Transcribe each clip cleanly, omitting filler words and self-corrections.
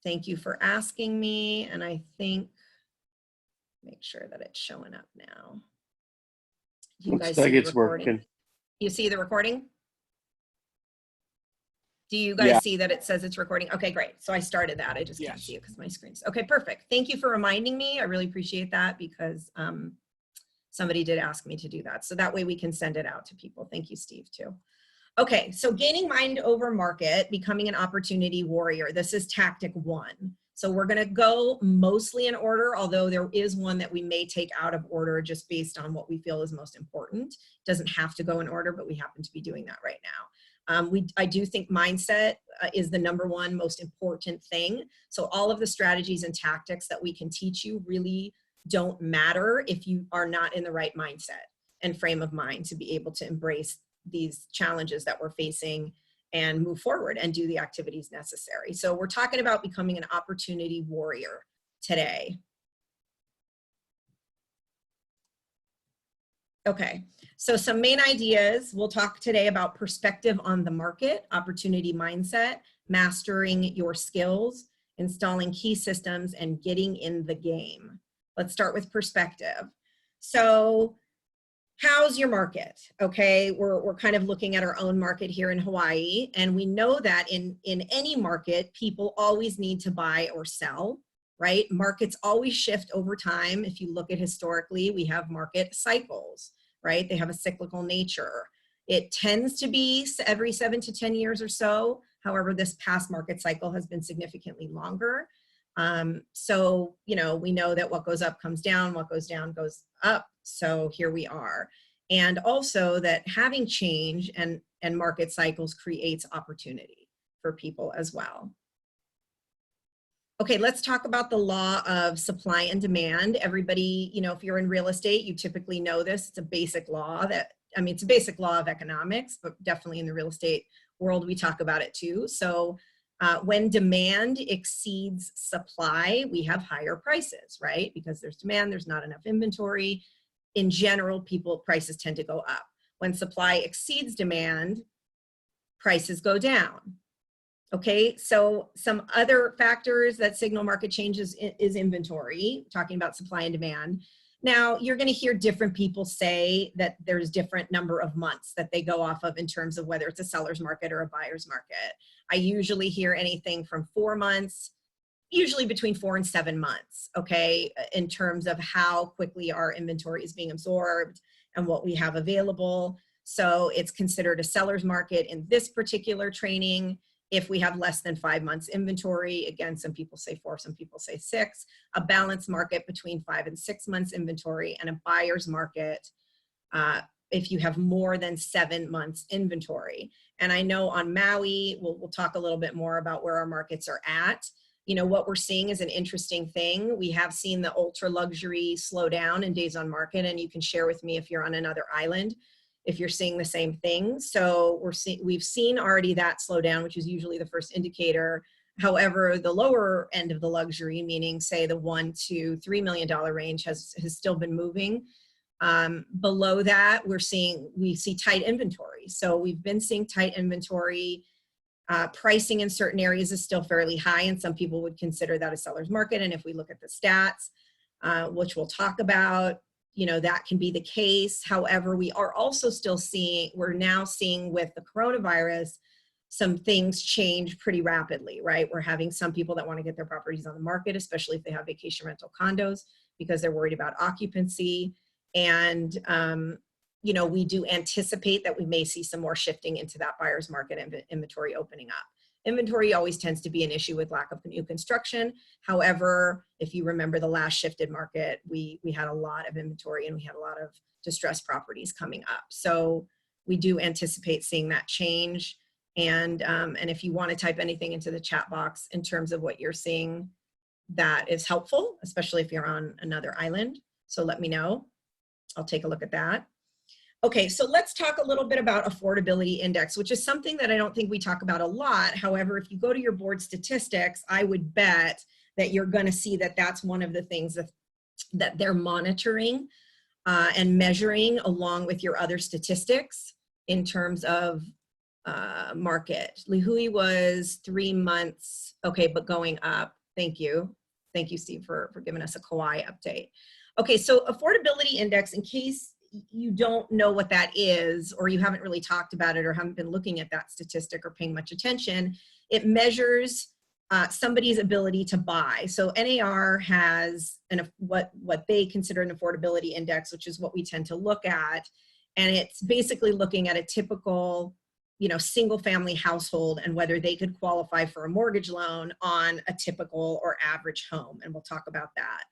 thank you for asking me. And I think, make sure that it's showing up now. Do you guys Looks like see the it's recording? working. You see the recording? Do you guys see that it says it's recording? Okay, great. So I started that. I just can't see it because my screen's okay. Perfect. Thank you for reminding me. I really appreciate that because somebody did ask me to do that. So that way we can send it out to people. Thank you, Steve, too. Okay, so gaining mind over market, becoming an opportunity warrior. This is tactic 1. So we're going to go mostly in order, although there is one that we may take out of order just based on what we feel is most important. It doesn't have to go in order, but we happen to be doing that right now. I do think mindset is the #1 most important thing. So all of the strategies and tactics that we can teach you really don't matter if you are not in the right mindset and frame of mind to be able to embrace these challenges that we're facing and move forward and do the activities necessary. So we're talking about becoming an opportunity warrior today. Okay, so some main ideas. We'll talk today about perspective on the market, opportunity mindset, mastering your skills, installing key systems, and getting in the game. Let's start with perspective. So how's your market? Okay, we're kind of looking at our own market here in Hawaii, and we know that in any market, people always need to buy or sell, right? Markets always shift over time. If you look at historically, we have market cycles, right? They have a cyclical nature. It tends to be every 7 to 10 years or so. However, this past market cycle has been significantly longer. So, you know, we know that what goes up comes down, what goes down goes up. So here we are. And also that having change and market cycles creates opportunity for people as well. Okay, let's talk about the law of supply and demand. Everybody, you know, if you're in real estate, you typically know this. It's a basic law that, I mean, it's a basic law of economics, but definitely in the real estate world, we talk about it too. So when demand exceeds supply, we have higher prices, right? Because there's demand, there's not enough inventory. In general, prices tend to go up. When supply exceeds demand, prices go down. Okay, so some other factors that signal market changes is inventory, talking about supply and demand. Now, you're going to hear different people say that there's different number of months that they go off of in terms of whether it's a seller's market or a buyer's market. I usually hear anything from 4 months, usually between 4 and 7 months, okay, in terms of how quickly our inventory is being absorbed and what we have available. So it's considered a seller's market in this particular training if we have less than 5 months inventory. Again, some people say 4, some people say 6. A balanced market between 5 and 6 months inventory, and a buyer's market if you have more than 7 months inventory. And I know on Maui, we'll talk a little bit more about where our markets are at. You know, what we're seeing is an interesting thing. We have seen the ultra luxury slow down in days on market, and you can share with me if you're on another island, if you're seeing the same thing. So we've seen already that slow down, which is usually the first indicator. However, the lower end of the luxury, meaning say the $1 to $3 million range has still been moving. Below that, we see tight inventory. So we've been seeing tight inventory. Pricing in certain areas is still fairly high, and some people would consider that a seller's market. And if we look at the stats, which we'll talk about, you know, that can be the case. However, we are also still we're now seeing with the coronavirus, some things change pretty rapidly, right? We're having some people that want to get their properties on the market, especially if they have vacation rental condos, because they're worried about occupancy. And, you know, we do anticipate that we may see some more shifting into that buyer's market inventory opening up. Inventory always tends to be an issue with lack of new construction. However, if you remember the last shifted market, we had a lot of inventory and we had a lot of distressed properties coming up. So we do anticipate seeing that change. And if you want to type anything into the chat box in terms of what you're seeing, that is helpful, especially if you're on another island. So let me know. I'll take a look at that. Okay, so let's talk a little bit about affordability index, which is something that I don't think we talk about a lot. However, if you go to your board statistics, I would bet that you're going to see that that's one of the things that they're monitoring and measuring along with your other statistics in terms of market. Lihui was 3 months, okay, but going up. Thank you. Thank you, Steve, for giving us a Kauai update. Okay, so affordability index, in case you don't know what that is, or you haven't really talked about it or haven't been looking at that statistic or paying much attention, it measures somebody's ability to buy. So NAR has what they consider an affordability index, which is what we tend to look at. And it's basically looking at a typical, single family household and whether they could qualify for a mortgage loan on a typical or average home. And we'll talk about that.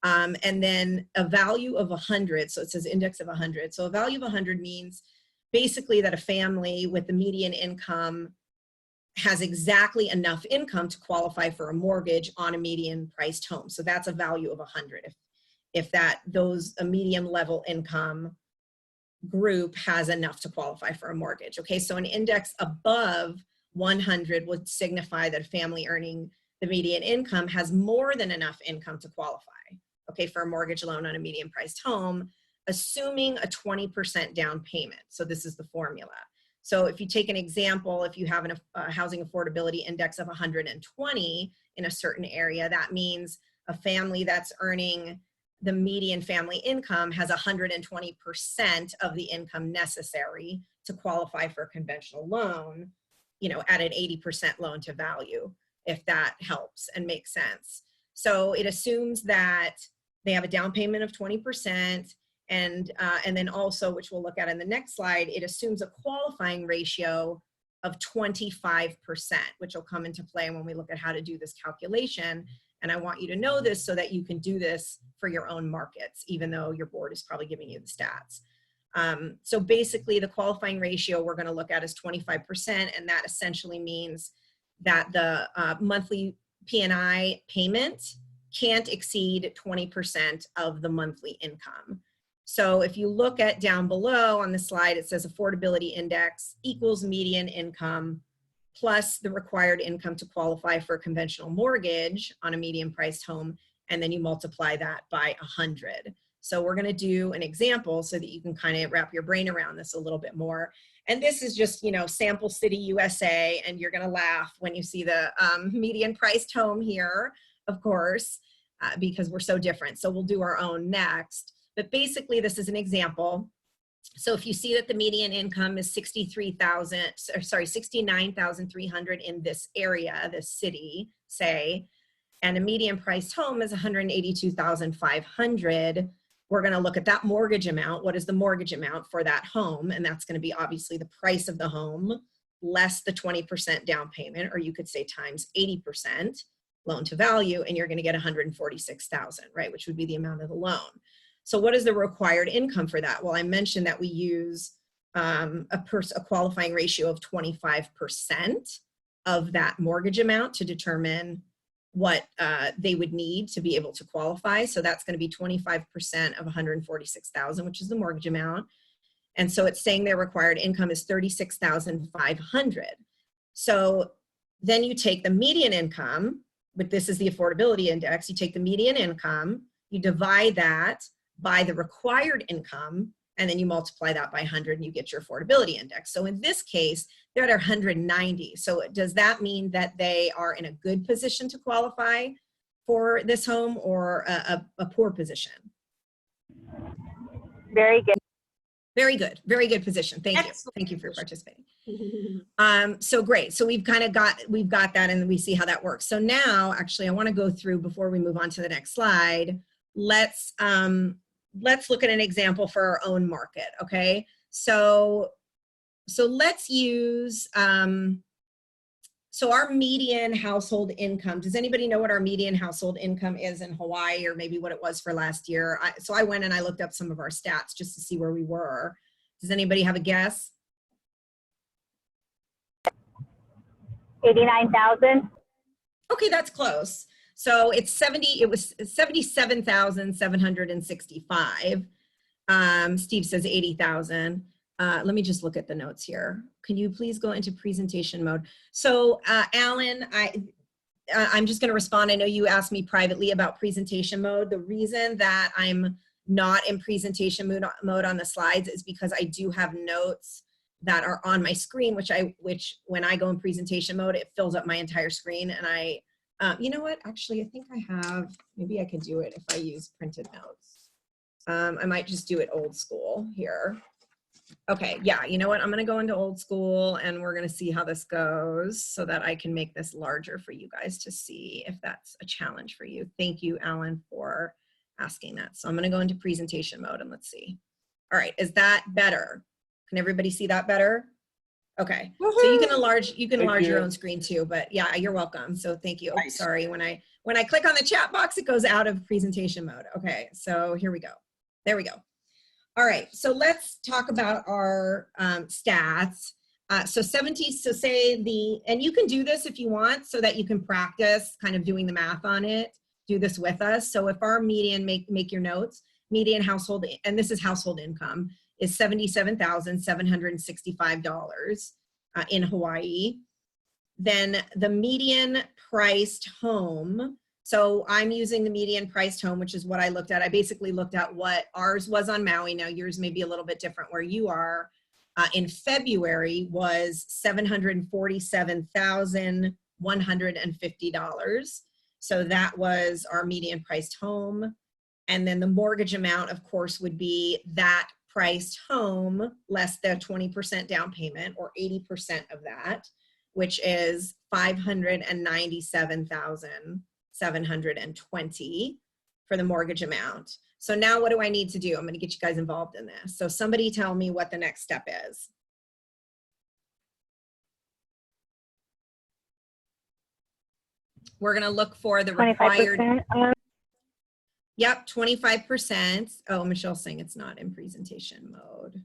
And then a value of 100, so it says index of 100. So a value of 100 means basically that a family with the median income has exactly enough income to qualify for a mortgage on a median priced home. So that's a value of 100. If a medium level income group has enough to qualify for a mortgage. Okay, so an index above 100 would signify that a family earning the median income has more than enough income to qualify, okay, for a mortgage loan on a median priced home, assuming a 20% down payment. So this is the formula. So if you take an example, if you have a housing affordability index of 120 in a certain area, that means a family that's earning the median family income has 120% of the income necessary to qualify for a conventional loan, at an 80% loan to value, if that helps and makes sense. So it assumes that they have a down payment of 20%, and then also, which we'll look at in the next slide, it assumes a qualifying ratio of 25%, which will come into play when we look at how to do this calculation. And I want you to know this so that you can do this for your own markets, even though your board is probably giving you the stats. So basically the qualifying ratio we're going to look at is 25%, and that essentially means that the monthly P&I payment can't exceed 20% of the monthly income. So if you look at down below on the slide, it says affordability index equals median income plus the required income to qualify for a conventional mortgage on a median priced home, and then you multiply that by 100. So we're going to do an example so that you can kind of wrap your brain around this a little bit more. And this is just, sample city USA, and you're going to laugh when you see the median priced home here, of course, because we're so different. So we'll do our own next. But basically, this is an example. So if you see that the median income is $69,300 in this area, this city, say, and a median priced home is $182,500, we're going to look at that mortgage amount. What is the mortgage amount for that home? And that's going to be obviously the price of the home less the 20% down payment, or you could say times 80% loan to value, and you're going to get $146,000, right? Which would be the amount of the loan. So what is the required income for that? Well, I mentioned that we use a qualifying ratio of 25% of that mortgage amount to determine what they would need to be able to qualify. So that's going to be 25% of $146,000, which is the mortgage amount. And so it's saying their required income is $36,500. So then you take the median income, but this is the affordability index. You take the median income, you divide that by the required income, and then you multiply that by 100 and you get your affordability index. So in this case, they're at 190. So does that mean that they are in a good position to qualify for this home, or a poor position? Very good. Very good. Very good position. Thank you. Thank you for participating. So great. So we've got that, and we see how that works. So now, actually, I want to go through, before we move on to the next slide, let's look at an example for our own market. Okay. So let's use, so our median household income, does anybody know what our median household income is in Hawaii, or maybe what it was for last year? So I went and I looked up some of our stats just to see where we were. Does anybody have a guess? 89,000. Okay, that's close. So it was 77,765. Steve says 80,000. Let me just look at the notes here. Can you please go into presentation mode? So Alan, I'm just going to respond. I know you asked me privately about presentation mode. The reason that I'm not in presentation mode on the slides is because I do have notes that are on my screen, which when I go in presentation mode, it fills up my entire screen, and I You know what? Actually, I think I have, maybe I could do it if I use printed notes. I might just do it old school here. Okay, yeah, you know what? I'm gonna go into old school and we're gonna see how this goes so that I can make this larger for you guys to see if that's a challenge for you. Thank you, Alan, for asking that. So I'm gonna go into presentation mode and let's see. All right, is that better? Can everybody see that better? Okay, so you can enlarge your own screen too, but yeah, you're welcome. So thank you. Oh, sorry, when I click on the chat box, it goes out of presentation mode. Okay, so here we go. There we go. All right, so let's talk about our stats. So say and you can do this if you want so that you can practice kind of doing the math on it, do this with us. So if our median, make your notes, median household, and this is household income, is $77,765 in Hawaii. Then the median priced home, so I'm using the median priced home, which is what I looked at. I basically looked at what ours was on Maui. Now yours may be a little bit different where you are. In February was $747,150. So that was our median priced home. And then the mortgage amount, of course, would be that priced home less the 20% down payment or 80% of that, which is $597,720 for the mortgage amount. So now what do I need to do? I'm going to get you guys involved in this. So somebody tell me what the next step is. We're going to look for the required. Yep, 25%. Oh, Michelle's saying it's not in presentation mode.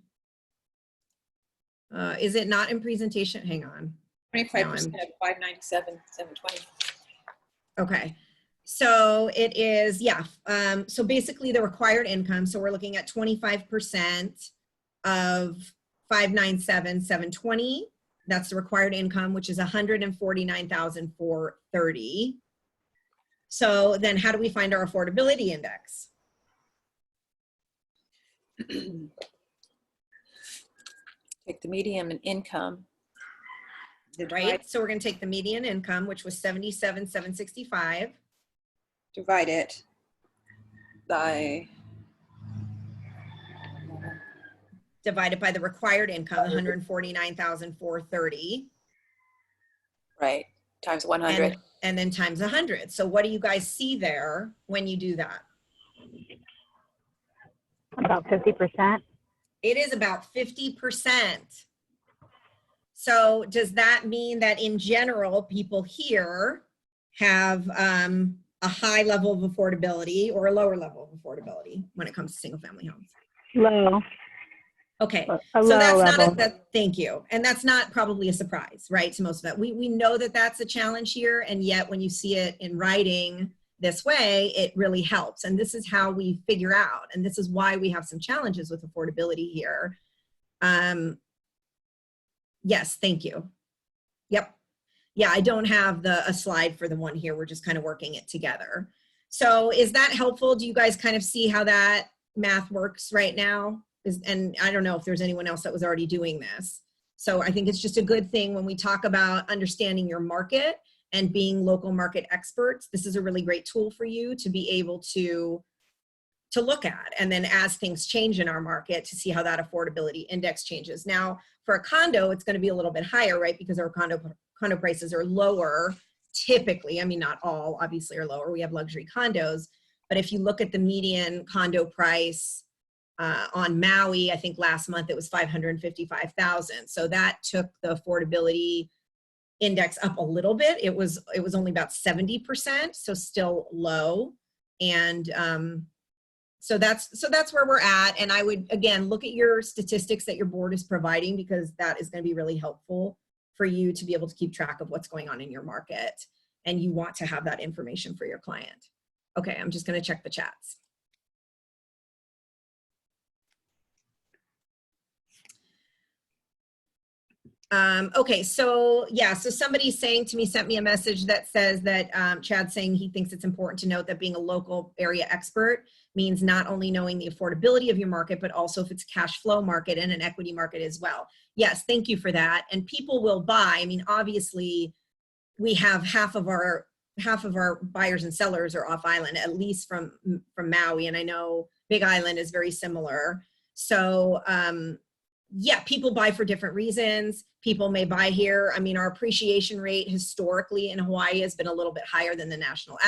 Is it not in presentation? Hang on. 25% of 597, 720. Okay, so it is, yeah. So basically the required income, so we're looking at 25% of 597, 720. That's the required income, which is 149,430. So then how do we find our affordability index? Take the median and income. Right, so we're going to take the median income, which was 77,765. Divide it by. Divided by the required income, 149,430. Right, times 100. And then times 100. So what do you guys see there when you do that? About 50%. It is about 50%. So does that mean that in general, people here have a high level of affordability or a lower level of affordability when it comes to single family homes? Low. Okay, so that's not thank you. And that's not probably a surprise, right, to most of that. We know that that's a challenge here, and yet when you see it in writing this way, it really helps. And this is how we figure out, and this is why we have some challenges with affordability here. Yes, thank you. Yep. Yeah, I don't have a slide for the one here. We're just kind of working it together. So is that helpful? Do you guys kind of see how that math works right now? And I don't know if there's anyone else that was already doing this. So I think it's just a good thing when we talk about understanding your market and being local market experts. This is a really great tool for you to be able to look at. And then as things change in our market, to see how that affordability index changes. Now, for a condo, it's going to be a little bit higher, right? Because our condo prices are lower typically. I mean, not all obviously are lower. We have luxury condos. But if you look at the median condo price on Maui, I think last month it was 555,000. So that took the affordability index up a little bit. It was only about 70%, so still low. And so that's where we're at. And I would again look at your statistics that your board is providing, because that is going to be really helpful for you to be able to keep track of what's going on in your market. And you want to have that information for your client. Okay, I'm just going to check the chats. Okay, so yeah, so somebody's saying to me, sent me a message that says that Chad's saying he thinks it's important to note that being a local area expert means not only knowing the affordability of your market, but also if it's a cash flow market and an equity market as well. Yes, thank you for that. And people will buy. I mean, obviously, we have half of our half of our buyers and sellers are off island, at least from Maui. And I know Big Island is very similar. So yeah, people buy for different reasons. People may buy here. I mean, our appreciation rate historically in Hawaii has been a little bit higher than the national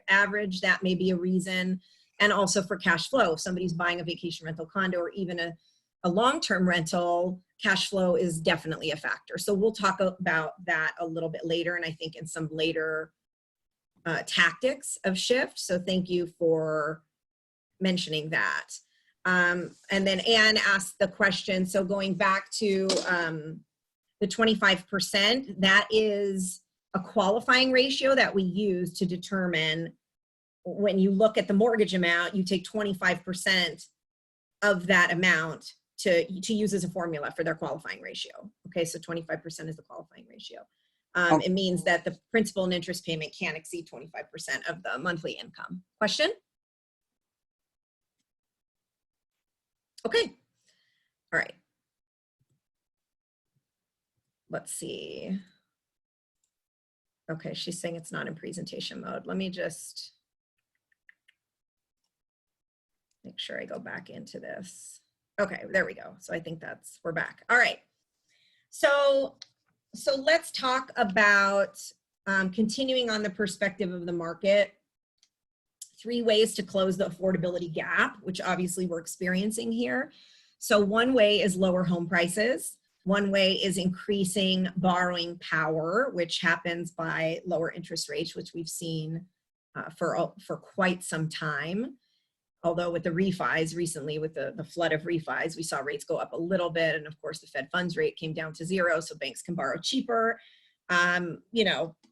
average. That may be a reason. And also for cash flow. If somebody's buying a vacation rental condo or even a long-term rental, cash flow is definitely a factor. So we'll talk about that a little bit later, and I think in some later tactics of shift. So thank you for mentioning that. And then Anne asked the question, so going back to the 25%, that is a qualifying ratio that we use to determine when you look at the mortgage amount, you take 25% of that amount to use as a formula for their qualifying ratio. Okay, so 25% is the qualifying ratio. It means that the principal and interest payment can't exceed 25% of the monthly income. Question? Okay, all right. Let's see. Okay, she's saying it's not in presentation mode. Let me just make sure I go back into this. Okay, there we go. So I think we're back. All right. So let's talk about continuing on the perspective of the market. 3 ways to close the affordability gap, which obviously we're experiencing here. So one way is lower home prices. One way is increasing borrowing power, which happens by lower interest rates, which we've seen for quite some time. Although with the refis recently, with the flood of refis, we saw rates go up a little bit. And of course, the Fed funds rate came down to 0, so banks can borrow cheaper.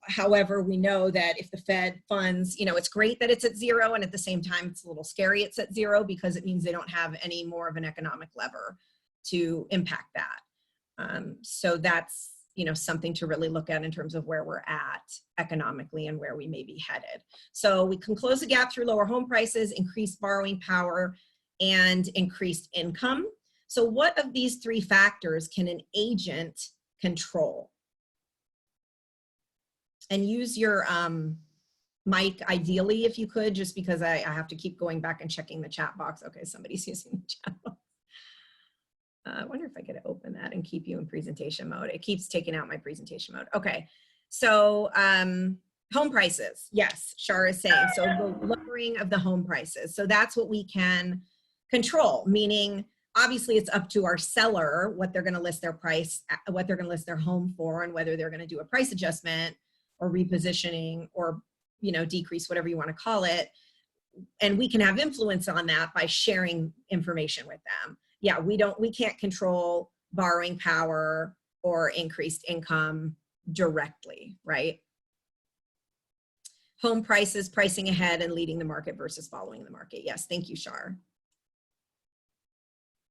However, we know that if the Fed funds, it's great that it's at 0, and at the same time, it's a little scary it's at 0 because it means they don't have any more of an economic lever to impact that. So that's, something to really look at in terms of where we're at economically and where we may be headed. So we can close the gap through lower home prices, increased borrowing power, and increased income. So what of these 3 factors can an agent control? And use your mic ideally, if you could, just because I have to keep going back and checking the chat box. Okay, somebody's using the chat box. I wonder if I could open that and keep you in presentation mode. It keeps taking out my presentation mode. Okay, so home prices. Yes, Shar is saying, so the lowering of the home prices. So that's what we can control, meaning obviously it's up to our seller what they're going to list their price, what they're going to list their home for, and whether they're going to do a price adjustment or repositioning or, decrease, whatever you want to call it. And we can have influence on that by sharing information with them. Yeah, we can't control borrowing power or increased income directly, right? Home prices, pricing ahead and leading the market versus following the market. Yes, thank you, Shar.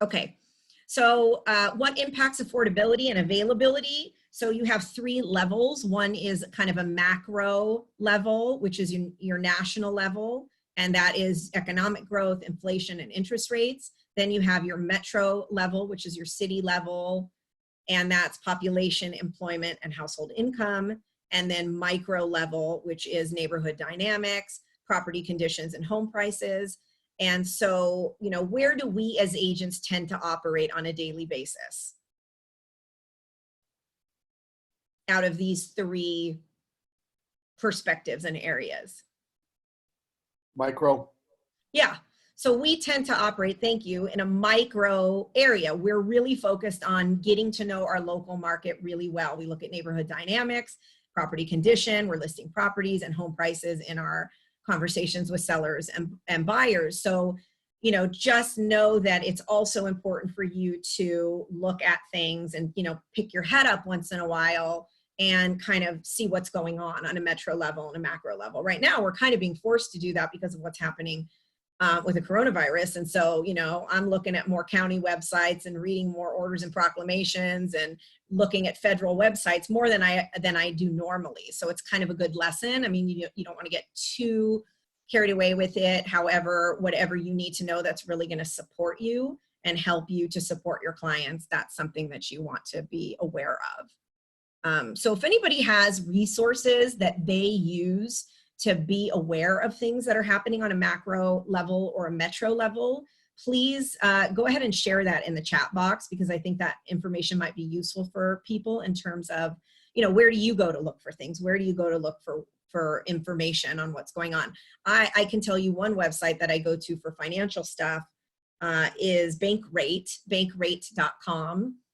Okay, so what impacts affordability and availability? So you have 3 levels. One is kind of a macro level, which is your national level, and that is economic growth, inflation, and interest rates. Then you have your metro level, which is your city level, and that's population, employment, and household income. And then micro level, which is neighborhood dynamics, property conditions, and home prices. And so, where do we as agents tend to operate on a daily basis out of these 3 perspectives and areas? Micro. Yeah. So we tend to operate, thank you, in a micro area. We're really focused on getting to know our local market really well. We look at neighborhood dynamics, property condition, we're listing properties and home prices in our conversations with sellers and buyers. So, just know that it's also important for you to look at things and, pick your head up once in a while and kind of see what's going on a metro level and a macro level. Right now, we're kind of being forced to do that because of what's happening with the coronavirus. And so, I'm looking at more county websites and reading more orders and proclamations and looking at federal websites more than I do normally. So it's kind of a good lesson. I mean, you don't want to get too carried away with it. However, whatever you need to know that's really going to support you and help you to support your clients, that's something that you want to be aware of. So if anybody has resources that they use to be aware of things that are happening on a macro level or a metro level, please go ahead and share that in the chat box, because I think that information might be useful for people in terms of, you know, where do you go to look for things? Where do you go to look for information on what's going on? I can tell you one website that I go to for financial stuff is bankrate.com.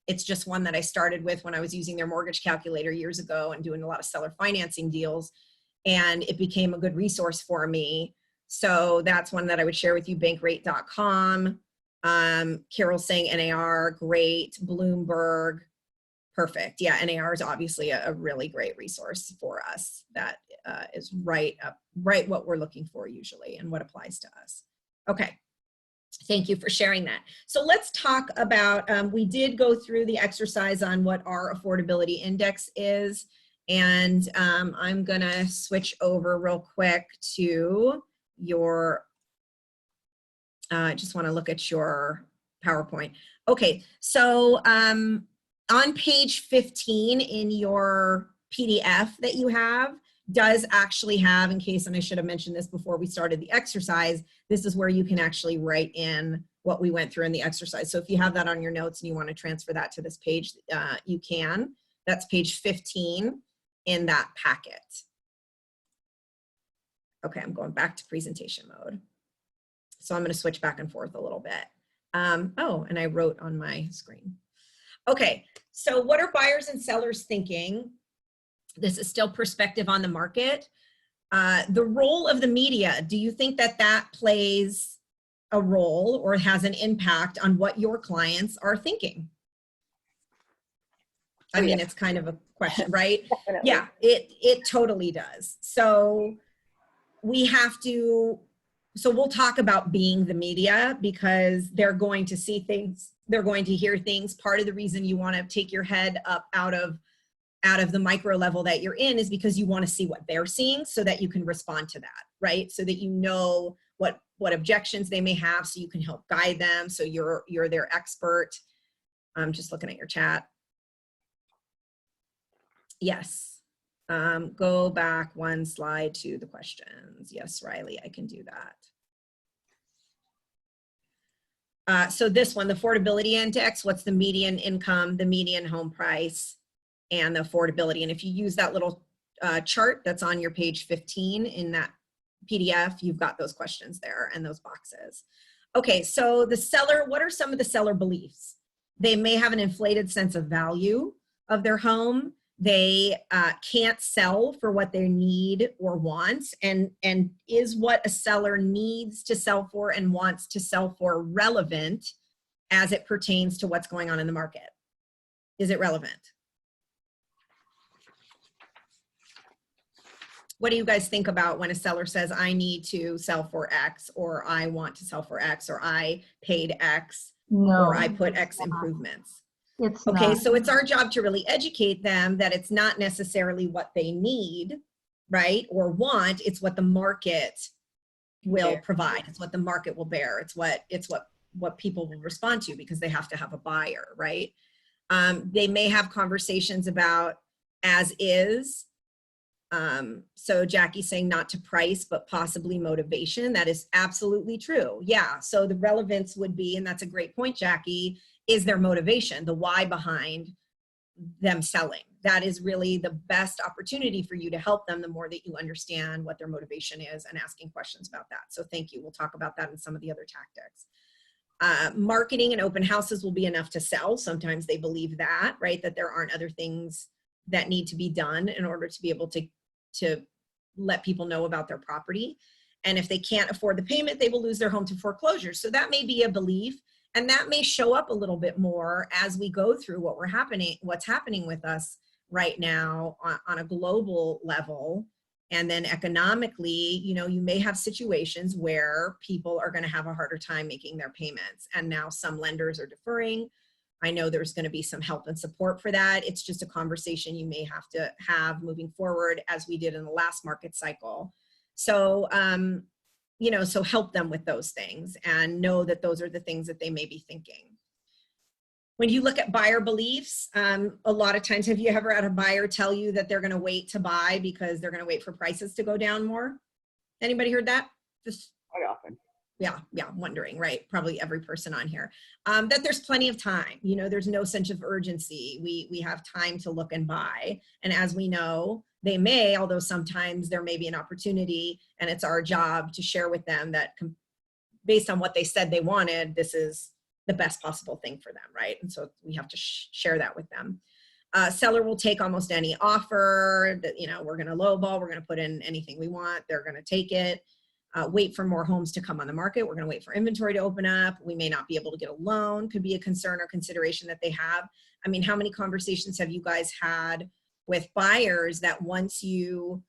It's just one that I started with when I was using their mortgage calculator years ago and doing a lot of seller financing deals. And it became a good resource for me. So that's one that I would share with you, bankrate.com. Carol's saying NAR, great. Bloomberg, perfect. Yeah, NAR is obviously a really great resource for us. That is right what we're looking for usually and what applies to us. Okay. Thank you for sharing that. So let's talk about, we did go through the exercise on what our affordability index is. And I'm gonna switch over real quick to your, I just wanna look at your PowerPoint. Okay, so on page 15 in your PDF that you have, does actually have, in case, and I should have mentioned this before we started the exercise, this is where you can actually write in what we went through in the exercise. So if you have that on your notes and you want to transfer that to this page, you can. That's page 15 in that packet. Okay, I'm going back to presentation mode. So I'm going to switch back and forth a little bit. Oh, and I wrote on my screen. Okay, so what are buyers and sellers thinking? This is still perspective on the market. The role of the media, do you think that that plays a role or has an impact on what your clients are thinking? I mean, it's kind of a question, right? Yeah, it totally does. So we have to, so we'll talk about being the media, because they're going to see things, they're going to hear things. Part of the reason you want to take your head up out of the micro level that you're in is because you want to see what they're seeing so that you can respond to that, right? So that you know what objections they may have, so you can help guide them. So you're their expert. I'm just looking at your chat. Yes. Go back one slide to the questions. Yes, Riley, I can do that. So this one, the affordability index, what's the median income, the median home price, and the affordability. And if you use that little chart that's on your page 15 in that PDF, you've got those questions there and those boxes. Okay, so the seller, what are some of the seller beliefs? They may have an inflated sense of value of their home. They can't sell for what they need or want. And is what a seller needs to sell for and wants to sell for relevant as it pertains to what's going on in the market? Is it relevant? What do you guys think about when a seller says, I need to sell for X, or I want to sell for X, or I paid X, or I put X improvements? It's okay, not. so it's our job to really educate them that it's not necessarily what they need, right, or want. It's what the market will provide. It's what the market will bear. It's what people will respond to, because they have to have a buyer, right? They may have conversations about as is. So Jackie's saying not to price, but possibly motivation. That is absolutely true. Yeah, so the relevance would be, and that's a great point, Jackie, is their motivation, the why behind them selling. That is really the best opportunity for you to help them, the more that you understand what their motivation is and asking questions about that. So thank you. We'll talk about that in some of the other tactics. Marketing and open houses will be enough to sell. Sometimes they believe that, right, that there aren't other things that need to be done in order to be able to let people know about their property. And if they can't afford the payment, they will lose their home to foreclosure. So that may be a belief, and that may show up a little bit more as we go through what's happening with us right now on a global level. And then economically, you know, you may have situations where people are going to have a harder time making their payments. And now some lenders are deferring. I know there's going to be some help and support for that. It's just a conversation you may have to have moving forward, as we did in the last market cycle. So, you know, so help them with those things and know that those are the things that they may be thinking. When you look at buyer beliefs, a lot of times, have you ever had a buyer tell you that they're going to wait to buy because they're going to wait for prices to go down more? Anybody heard that? Just Quite often. yeah, wondering, right? Probably every person on here. That there's plenty of time. You know, there's no sense of urgency. We have time to look and buy. And as we know, they may, although sometimes there may be an opportunity, and it's our job to share with them that based on what they said they wanted, this is the best possible thing for them, right? And so we have to share that with them. Seller will take almost any offer that, you know, we're going to lowball, we're going to put in anything we want, they're going to take it. Wait for more homes to come on the market. We're going to wait for inventory to open up. We may not be able to get a loan, could be a concern or consideration that they have. I mean, how many conversations have you guys had with buyers that once you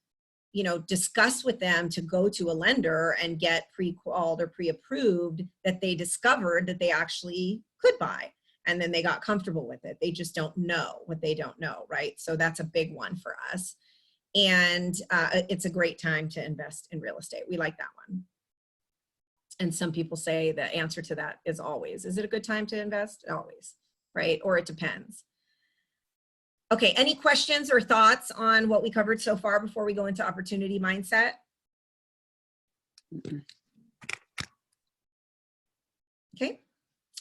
know, discuss with them to go to a lender and get pre-qualified or pre-approved, that they discovered that they actually could buy, and then they got comfortable with it. They just don't know what they don't know, right? So that's a big one for us. And it's a great time to invest in real estate. We like that one. And some people say the answer to that is always. Is it a good time to invest? Always, right? Or it depends. Okay, any questions or thoughts on what we covered so far before we go into opportunity mindset? Okay,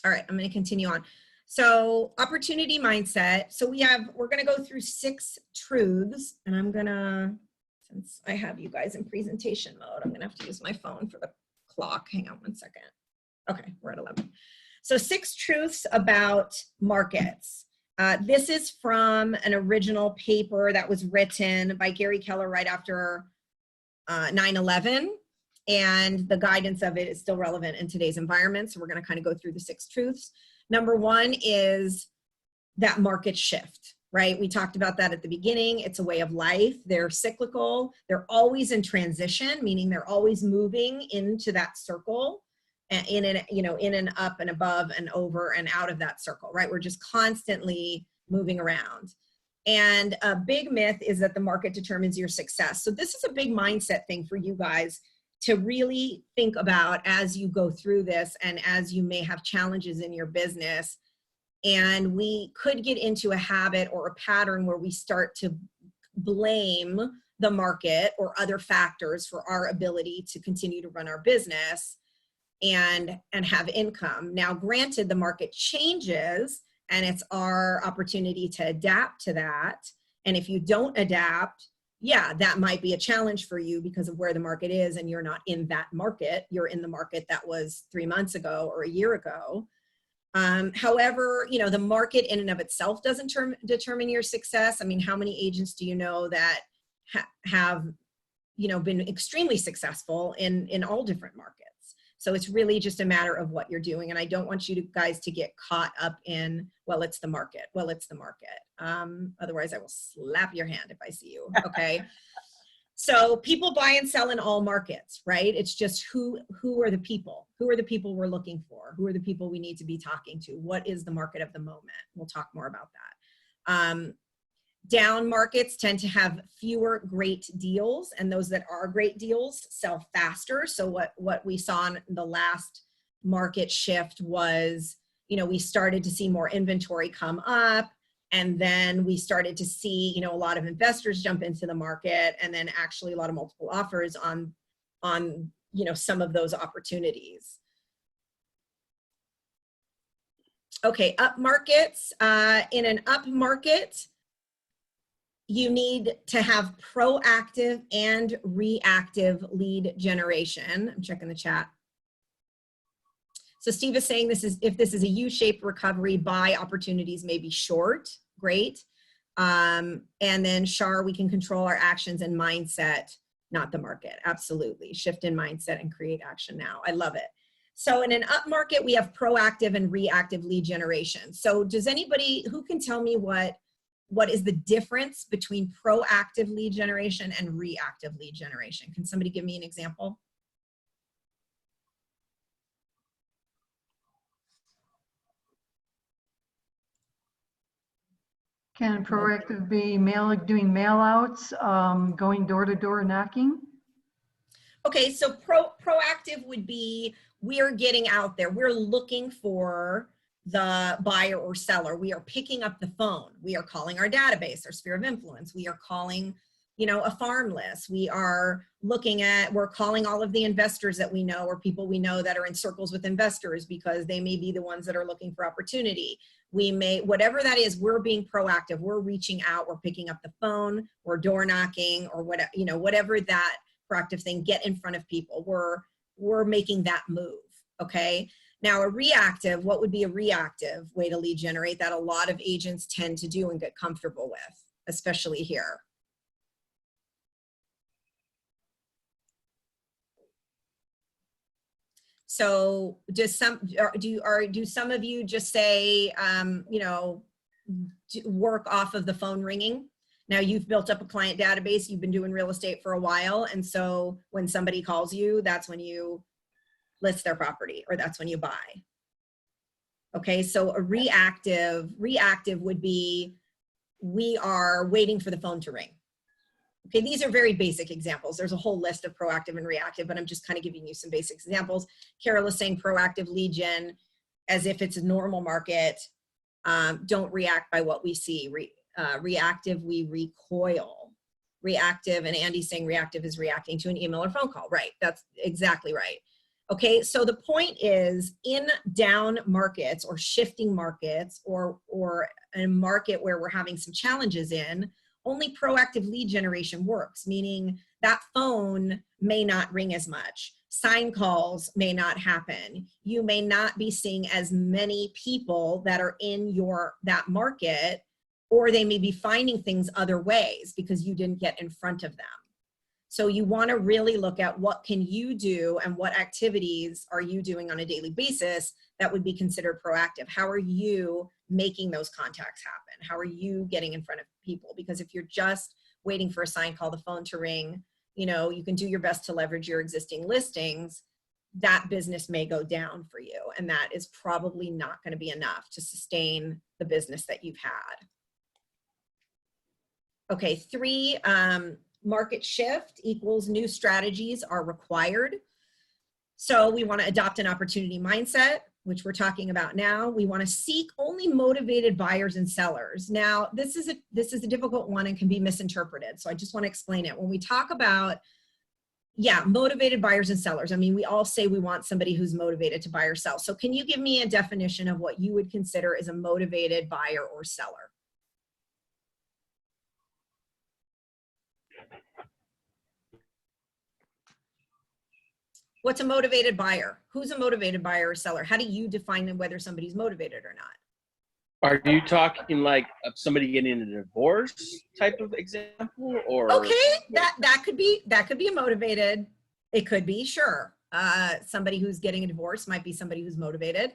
all right, I'm going to continue on. So opportunity mindset. So we're going to go through 6 truths, and I'm going to, since I have you guys in presentation mode, I'm going to have to use my phone for the clock. Hang on one second. Okay, we're at 11. So 6 truths about markets. This is from an original paper that was written by Gary Keller right after 9/11, and the guidance of it is still relevant in today's environment. So we're going to kind of go through the 6 truths. Number 1 is that market shift, right? We talked about that at the beginning. It's a way of life. They're cyclical. They're always in transition, meaning they're always moving into that circle. In and, you know, in and up and above and over and out of that circle, right? We're just constantly moving around. And a big myth is that the market determines your success. So this is a big mindset thing for you guys to really think about as you go through this and as you may have challenges in your business. And we could get into a habit or a pattern where we start to blame the market or other factors for our ability to continue to run our business and have income. Now, granted, the market changes and it's our opportunity to adapt to that. And if you don't adapt, yeah, that might be a challenge for you because of where the market is and you're not in that market. You're in the market that was 3 months ago or a year ago. However, you know, the market in and of itself doesn't determine your success. I mean, how many agents do you know that have, you know, been extremely successful in all different markets? So it's really just a matter of what you're doing. And I don't want you guys to get caught up in, well, it's the market. Well, it's the market. Otherwise I will slap your hand if I see you. Okay. So people buy and sell in all markets, right? It's just who are the people? Who are the people we're looking for? Who are the people we need to be talking to? What is the market of the moment? We'll talk more about that. Down markets tend to have fewer great deals, and those that are great deals sell faster. So what we saw in the last market shift was, you know, we started to see more inventory come up, and then we started to see, you know, a lot of investors jump into the market, and then actually a lot of multiple offers on you know, some of those opportunities. Okay, up markets. In an up market, you need to have proactive and reactive lead generation. I'm checking the chat. So Steve is saying if this is a U-shaped recovery, buy opportunities may be short. Great. And then Shar, we can control our actions and mindset, not the market. Absolutely. Shift in mindset and create action now. I love it. So in an up market, we have proactive and reactive lead generation. So does anybody, who can tell me what is the difference between proactive lead generation and reactive lead generation? Can somebody give me an example? Can proactive be doing mail outs, going door to door knocking? Okay, so proactive would be, we're getting out there. We're looking for the buyer or seller. We are picking up the phone. We are calling our database, our sphere of influence. We are calling, you know, a farm list. We are looking at, we're calling all of the investors that we know or people we know that are in circles with investors because they may be the ones that are looking for opportunity. We may, whatever that is, we're being proactive. We're reaching out, we're picking up the phone, we're door knocking or whatever, you know, whatever that proactive thing, get in front of people. We're making that move, okay? Now a reactive, what would be a reactive way to lead generate that a lot of agents tend to do and get comfortable with, especially here? So does do some of you just say, you know, work off of the phone ringing? Now you've built up a client database, you've been doing real estate for a while. And so when somebody calls you, that's when you list their property or that's when you buy. Okay, so a reactive would be, we are waiting for the phone to ring. Okay, these are very basic examples. There's a whole list of proactive and reactive, but I'm just kind of giving you some basic examples. Carol is saying proactive lead gen as if it's a normal market. Don't react by what we see. Reactive, we recoil. Reactive, and Andy's saying reactive is reacting to an email or phone call. Right, that's exactly right. Okay, so the point is in down markets or shifting markets or a market where we're having some challenges in, only proactive lead generation works, meaning that phone may not ring as much. Sign calls may not happen. You may not be seeing as many people that are in that market, or they may be finding things other ways because you didn't get in front of them. So you want to really look at what can you do and what activities are you doing on a daily basis that would be considered proactive. How are you making those contacts happen? How are you getting in front of people? Because if you're just waiting for a sign call, the phone to ring, you know, you can do your best to leverage your existing listings. That business may go down for you. And that is probably not going to be enough to sustain the business that you've had. Okay, 3, market shift equals new strategies are required. So we want to adopt an opportunity mindset, which we're talking about now. We want to seek only motivated buyers and sellers. Now, this is a difficult one and can be misinterpreted. So I just want to explain it. When we talk about, yeah, motivated buyers and sellers, I mean, we all say we want somebody who's motivated to buy or sell. So can you give me a definition of what you would consider as a motivated buyer or seller? What's a motivated buyer? Who's a motivated buyer or seller? How do you define whether somebody's motivated or not? Are you talking like of somebody getting a divorce type of example, or? Okay, that could be a motivated. It could be, sure. Somebody who's getting a divorce might be somebody who's motivated.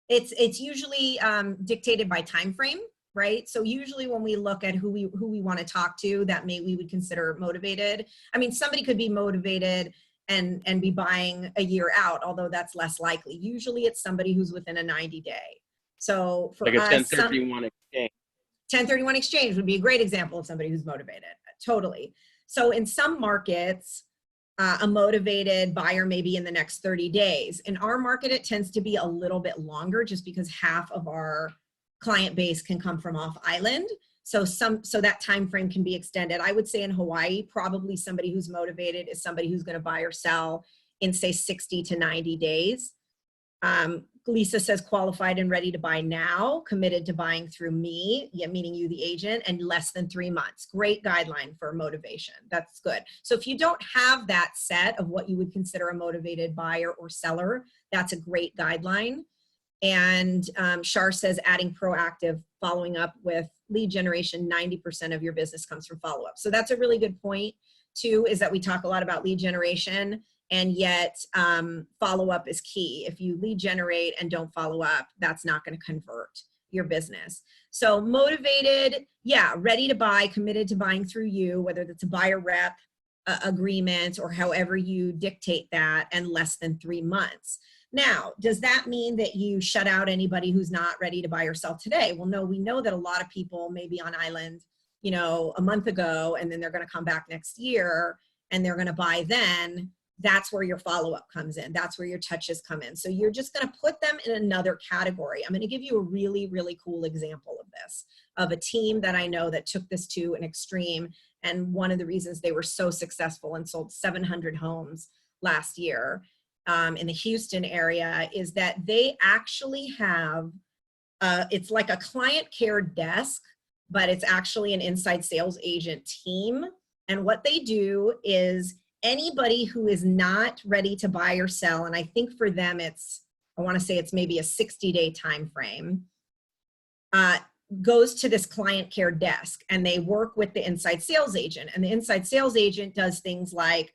It's usually dictated by time frame, right? So usually when we look at who we want to talk to, that we would consider motivated. I mean, somebody could be motivated and be buying a year out, although that's less likely. Usually it's somebody who's within a 90-day. So for like a us, 1031 exchange. 1031 exchange would be a great example of somebody who's motivated, totally. So in some markets, a motivated buyer may be in the next 30 days. In our market, it tends to be a little bit longer just because half of our client base can come from off island. So that time frame can be extended. I would say in Hawaii, probably somebody who's motivated is somebody who's going to buy or sell in, say, 60 to 90 days. Lisa says qualified and ready to buy now, committed to buying through me, yeah, meaning you, the agent, and less than 3 months. Great guideline for motivation. That's good. So if you don't have that set of what you would consider a motivated buyer or seller, that's a great guideline. And Shar says adding proactive, following up with lead generation, 90% of your business comes from follow-up. So that's a really good point too, is that we talk a lot about lead generation, and yet follow-up is key. If you lead generate and don't follow up, that's not going to convert your business. So motivated, yeah, ready to buy, committed to buying through you, whether that's a buyer rep agreement or however you dictate that, and less than 3 months. Now, does that mean that you shut out anybody who's not ready to buy or sell today? Well, no, we know that a lot of people may be on island, you know, a month ago, and then they're going to come back next year and they're going to buy then. that's where your follow-up comes in. That's where your touches come in. So you're just going to put them in another category. I'm going to give you a really, really cool example of this, of a team that I know that took this to an extreme. And one of the reasons they were so successful and sold 700 homes last year in the Houston area is that they actually have, it's like a client care desk, but it's actually an inside sales agent team. And what they do is anybody who is not ready to buy or sell, and I think for them it's, I want to say it's maybe a 60-day time frame, goes to this client care desk and they work with the inside sales agent. And the inside sales agent does things like,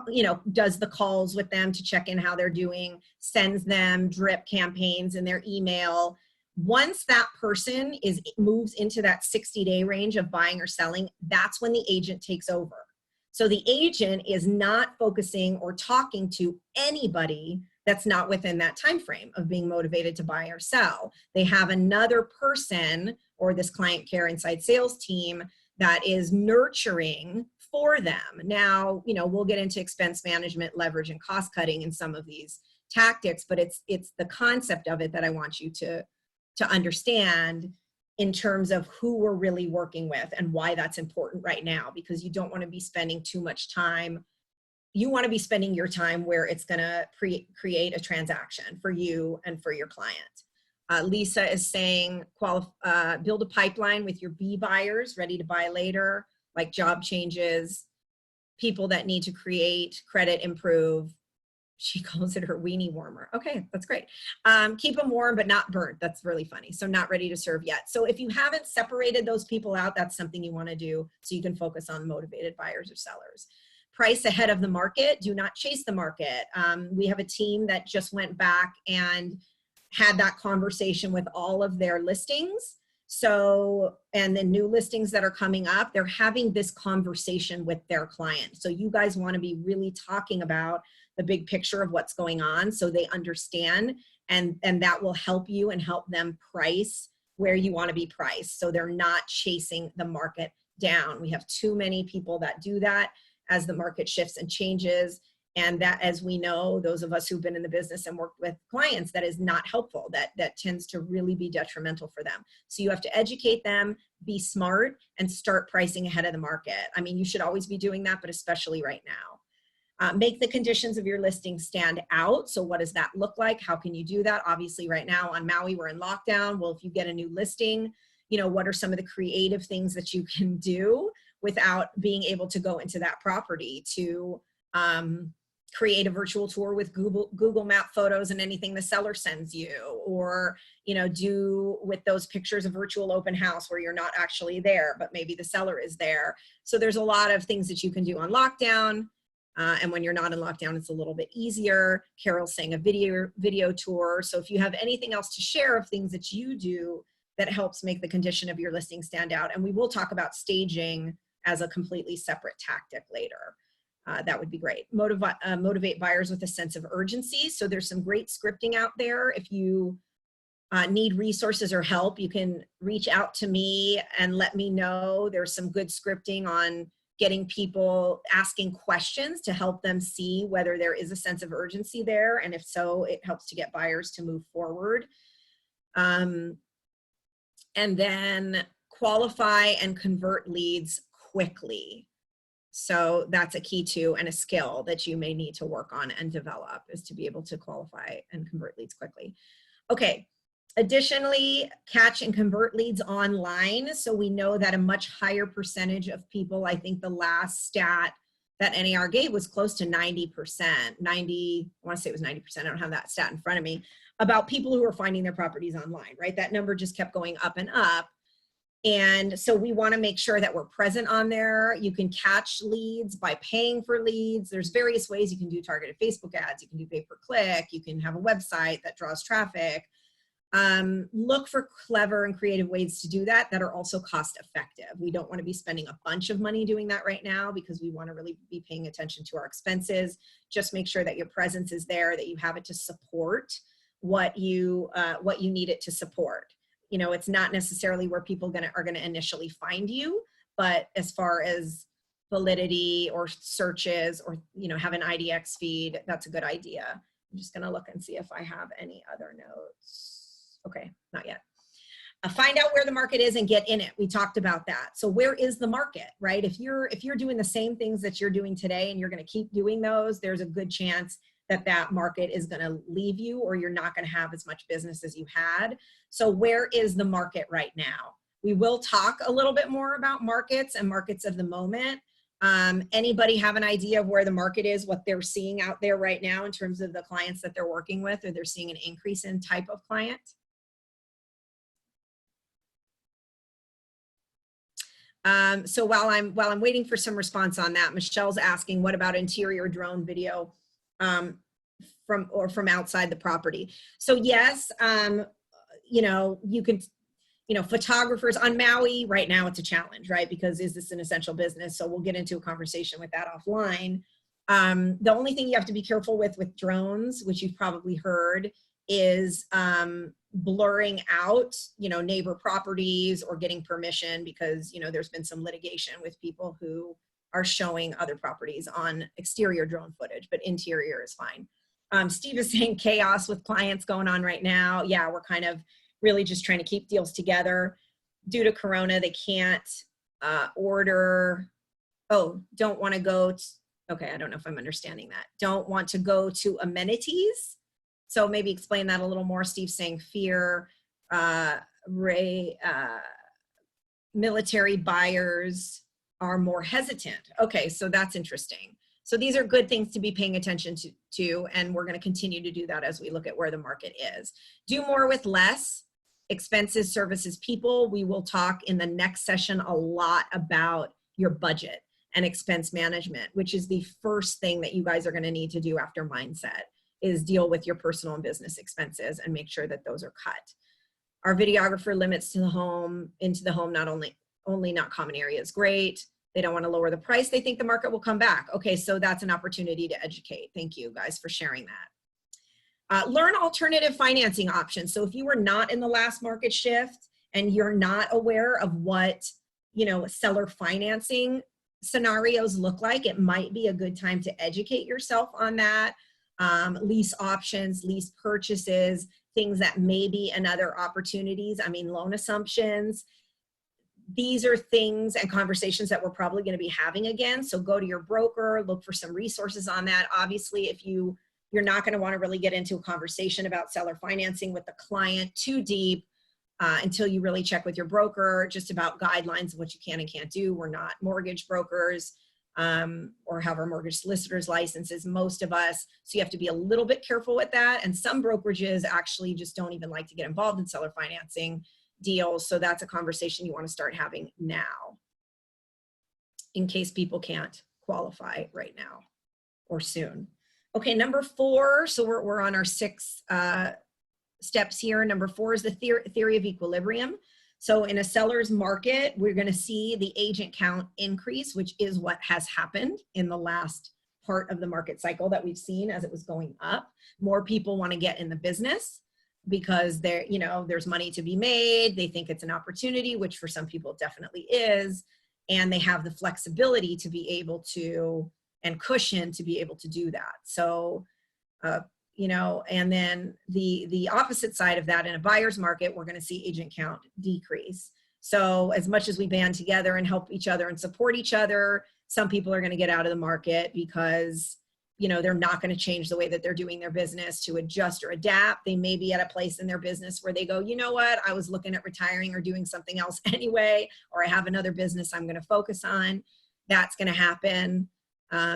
you know, does the calls with them to check in how they're doing, sends them drip campaigns in their email. Once that person moves into that 60-day range of buying or selling, that's when the agent takes over. So the agent is not focusing or talking to anybody that's not within that time frame of being motivated to buy or sell. They have another person or this client care inside sales team that is nurturing for them. Now, you know, we'll get into expense management, leverage, and cost cutting in some of these tactics, but it's the concept of it that I want you to understand in terms of who we're really working with and why that's important right now, because you don't want to be spending too much time. You want to be spending your time where it's going to create a transaction for you and for your client. Lisa is saying, build a pipeline with your B buyers ready to buy later, like job changes, people that need to create, credit improve. She calls it her weenie warmer. Okay, that's great. Keep them warm, but not burnt. That's really funny. So not ready to serve yet. So if you haven't separated those people out, that's something you want to do so you can focus on motivated buyers or sellers. Price ahead of the market. Do not chase the market. We have a team that just went back and had that conversation with all of their listings. So, and the new listings that are coming up, they're having this conversation with their client. So you guys want to be really talking about the big picture of what's going on so they understand, and that will help you and help them price where you want to be priced. So they're not chasing the market down. We have too many people that do that as the market shifts and changes. And that, as we know, those of us who've been in the business and worked with clients, that is not helpful. That tends to really be detrimental for them. So you have to educate them, be smart, and start pricing ahead of the market. I mean, you should always be doing that, but especially right now. Make the conditions of your listing stand out. So what does that look like? How can you do that? Obviously right now on Maui, we're in lockdown. Well, if you get a new listing, you know, what are some of the creative things that you can do without being able to go into that property to create a virtual tour with Google Map photos and anything the seller sends you, or, you know, do with those pictures a virtual open house where you're not actually there, but maybe the seller is there. So there's a lot of things that you can do on lockdown. And when you're not in lockdown, it's a little bit easier. Carol's saying a video tour. So if you have anything else to share of things that you do that helps make the condition of your listing stand out, and we will talk about staging as a completely separate tactic later. That would be great. Motivate buyers with a sense of urgency. So there's some great scripting out there. If you need resources or help, you can reach out to me and let me know. There's some good scripting on getting people asking questions to help them see whether there is a sense of urgency there. And if so, it helps to get buyers to move forward. And then qualify and convert leads quickly. So that's a key too, and a skill that you may need to work on and develop, is to be able to qualify and convert leads quickly. Okay. Additionally, catch and convert leads online. So we know that a much higher percentage of people, I think the last stat that NAR gave was close to 90%, I want to say it was 90%, I don't have that stat in front of me, about people who are finding their properties online, right? That number just kept going up and up. And so we want to make sure that we're present on there. You can catch leads by paying for leads. There's various ways you can do targeted Facebook ads. You can do pay-per-click. You can have a website that draws traffic. Look for clever and creative ways to do that are also cost effective. We don't want to be spending a bunch of money doing that right now, because we want to really be paying attention to our expenses. Just make sure that your presence is there, that you have it to support what you need it to support. You know, it's not necessarily where people are going to initially find you, but as far as validity or searches, or, have an IDX feed. That's a good idea. I'm just gonna look and see if I have any other notes. Okay, not yet. Find out where the market is and get in it. We talked about that. So where is the market, right? If you're doing the same things that you're doing today and you're going to keep doing those, there's a good chance that that market is going to leave you, or you're not going to have as much business as you had. So where is the market right now? We will talk a little bit more about markets and markets of the moment. Anybody have an idea of where the market is, what they're seeing out there right now in terms of the clients that they're working with, or they're seeing an increase in type of client? So while I'm waiting for some response on that, Michelle's asking, what about interior drone video from outside the property? So yes, you can, photographers on Maui right now, it's a challenge, right? Because is this an essential business? So we'll get into a conversation with that offline. The only thing you have to be careful with drones, which you've probably heard, is blurring out, neighbor properties or getting permission, because, there's been some litigation with people who are showing other properties on exterior drone footage, but interior is fine. Steve is saying chaos with clients going on right now. Yeah, we're kind of really just trying to keep deals together. Due to Corona, they can't order. Oh, don't want to go to, okay, I don't know if I'm understanding that. Don't want to go to amenities. So maybe explain that a little more. Steve's saying fear, military buyers are more hesitant. Okay, so that's interesting. So these are good things to be paying attention to, and we're going to continue to do that as we look at where the market is. Do more with less. Expenses, services, people. We will talk in the next session a lot about your budget and expense management, which is the first thing that you guys are going to need to do after mindset, is deal with your personal and business expenses and make sure that those are cut. Our videographer limits to the home, into the home, not only not common areas. Great. They don't want to lower the price. They think the market will come back. Okay, so that's an opportunity to educate. Thank you guys for sharing that. Learn alternative financing options. So if you were not in the last market shift and you're not aware of what, seller financing scenarios look like, it might be a good time to educate yourself on that. Lease options, lease purchases, things that may be another opportunities. I mean, loan assumptions. These are things and conversations that we're probably going to be having again. So go to your broker, look for some resources on that. Obviously, if you're not going to want to really get into a conversation about seller financing with the client too deep until you really check with your broker just about guidelines of what you can and can't do. We're not mortgage brokers or have our mortgage solicitor's licenses, most of us. So you have to be a little bit careful with that. And some brokerages actually just don't even like to get involved in seller financing deals. So that's a conversation you want to start having now, in case people can't qualify right now or soon. Okay, number 4. So we're on our 6 steps here. Number 4 is the theory of equilibrium. So in a seller's market, we're going to see the agent count increase, which is what has happened in the last part of the market cycle that we've seen as it was going up. More people want to get in the business because there's money to be made. They think it's an opportunity, which for some people it definitely is. And they have the flexibility to be able to, and cushion to be able to do that. So, and then the opposite side of that, in a buyer's market, we're going to see agent count decrease. So as much as we band together and help each other and support each other, some people are going to get out of the market because, they're not going to change the way that they're doing their business to adjust or adapt. They may be at a place in their business where they go, you know what, I was looking at retiring or doing something else anyway, or I have another business I'm going to focus on. That's going to happen.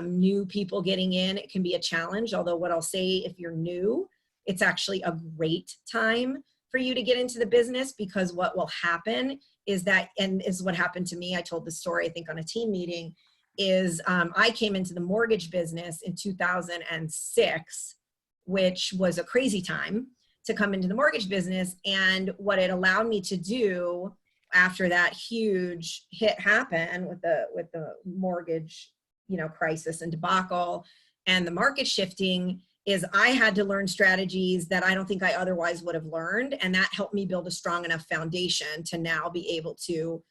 New people getting in, it can be a challenge. Although what I'll say, if you're new, it's actually a great time for you to get into the business, because what will happen is that, and is what happened to me, I told the story, I think on a team meeting, is I came into the mortgage business in 2006, which was a crazy time to come into the mortgage business. And what it allowed me to do after that huge hit happened with the mortgage crisis and debacle and the market shifting, is I had to learn strategies that I don't think I otherwise would have learned. And that helped me build a strong enough foundation to now be able to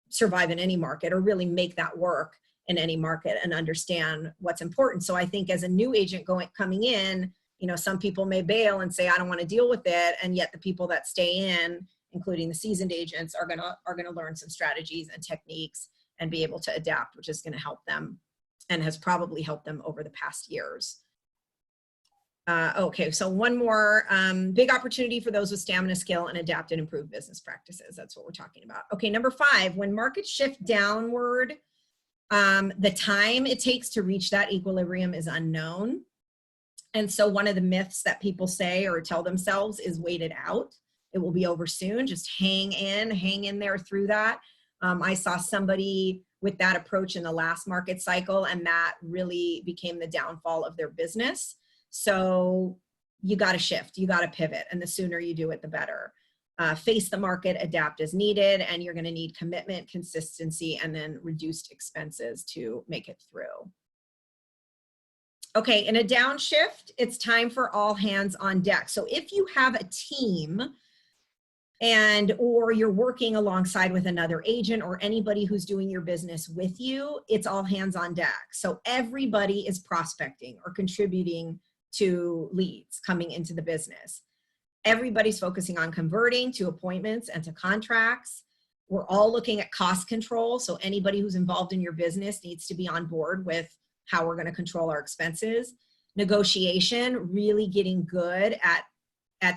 survive in any market or really make that work in any market and understand what's important. So I think as a new agent coming in, you know, some people may bail and say, I don't want to deal with it. And yet the people that stay in, including the seasoned agents, are gonna learn some strategies and techniques and be able to adapt, which is going to help them and has probably helped them over the past years. Okay, so one more big opportunity for those with stamina, skill, and adapt and improve business practices. That's what we're talking about. Okay, number 5, when markets shift downward, the time it takes to reach that equilibrium is unknown. And so one of the myths that people say or tell themselves is wait it out. It will be over soon. Just hang in there through that. I saw somebody with that approach in the last market cycle, and that really became the downfall of their business. So you got to shift, you got to pivot, and the sooner you do it, the better. Face the market, adapt as needed, and you're going to need commitment, consistency, and then reduced expenses to make it through. Okay, in a downshift, it's time for all hands on deck. So if you have a team or you're working alongside with another agent or anybody who's doing your business with you, it's all hands on deck. So everybody is prospecting or contributing to leads coming into the business. Everybody's focusing on converting to appointments and to contracts. We're all looking at cost control. So anybody who's involved in your business needs to be on board with how we're going to control our expenses. Negotiation, really getting good at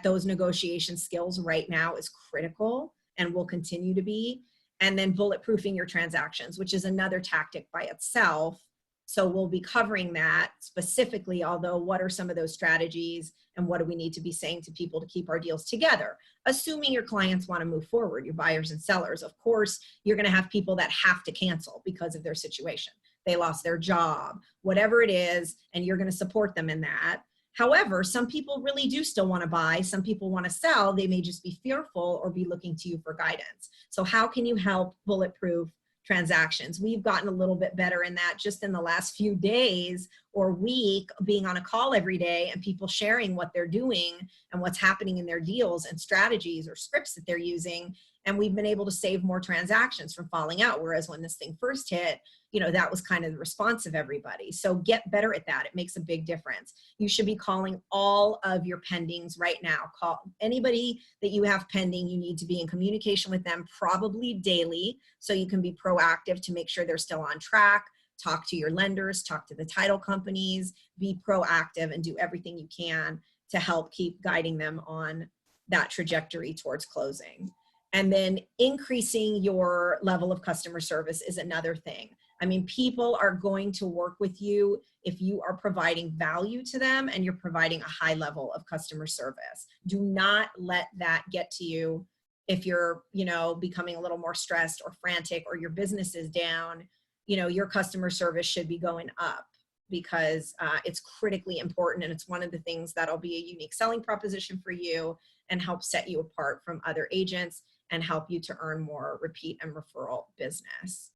those negotiation skills right now is critical and will continue to be. And then bulletproofing your transactions, which is another tactic by itself. So we'll be covering that specifically, although what are some of those strategies and what do we need to be saying to people to keep our deals together? Assuming your clients want to move forward, your buyers and sellers. Of course, you're going to have people that have to cancel because of their situation. They lost their job, whatever it is, and you're going to support them in that. However, some people really do still want to buy. Some people want to sell. They may just be fearful or be looking to you for guidance. So how can you help bulletproof transactions? We've gotten a little bit better in that just in the last few days or week, being on a call every day and people sharing what they're doing and what's happening in their deals and strategies or scripts that they're using. And we've been able to save more transactions from falling out. Whereas when this thing first hit, you know, that was kind of the response of everybody. So get better at that. It makes a big difference. You should be calling all of your pendings right now. Call anybody that you have pending. You need to be in communication with them probably daily so you can be proactive to make sure they're still on track. Talk to your lenders, talk to the title companies, be proactive and do everything you can to help keep guiding them on that trajectory towards closing. And then increasing your level of customer service is another thing. I mean, people are going to work with you if you are providing value to them and you're providing a high level of customer service. Do not let that get to you if you're, you know, becoming a little more stressed or frantic or your business is down. You know, your customer service should be going up because it's critically important, and it's one of the things that'll be a unique selling proposition for you and help set you apart from other agents and help you to earn more repeat and referral business.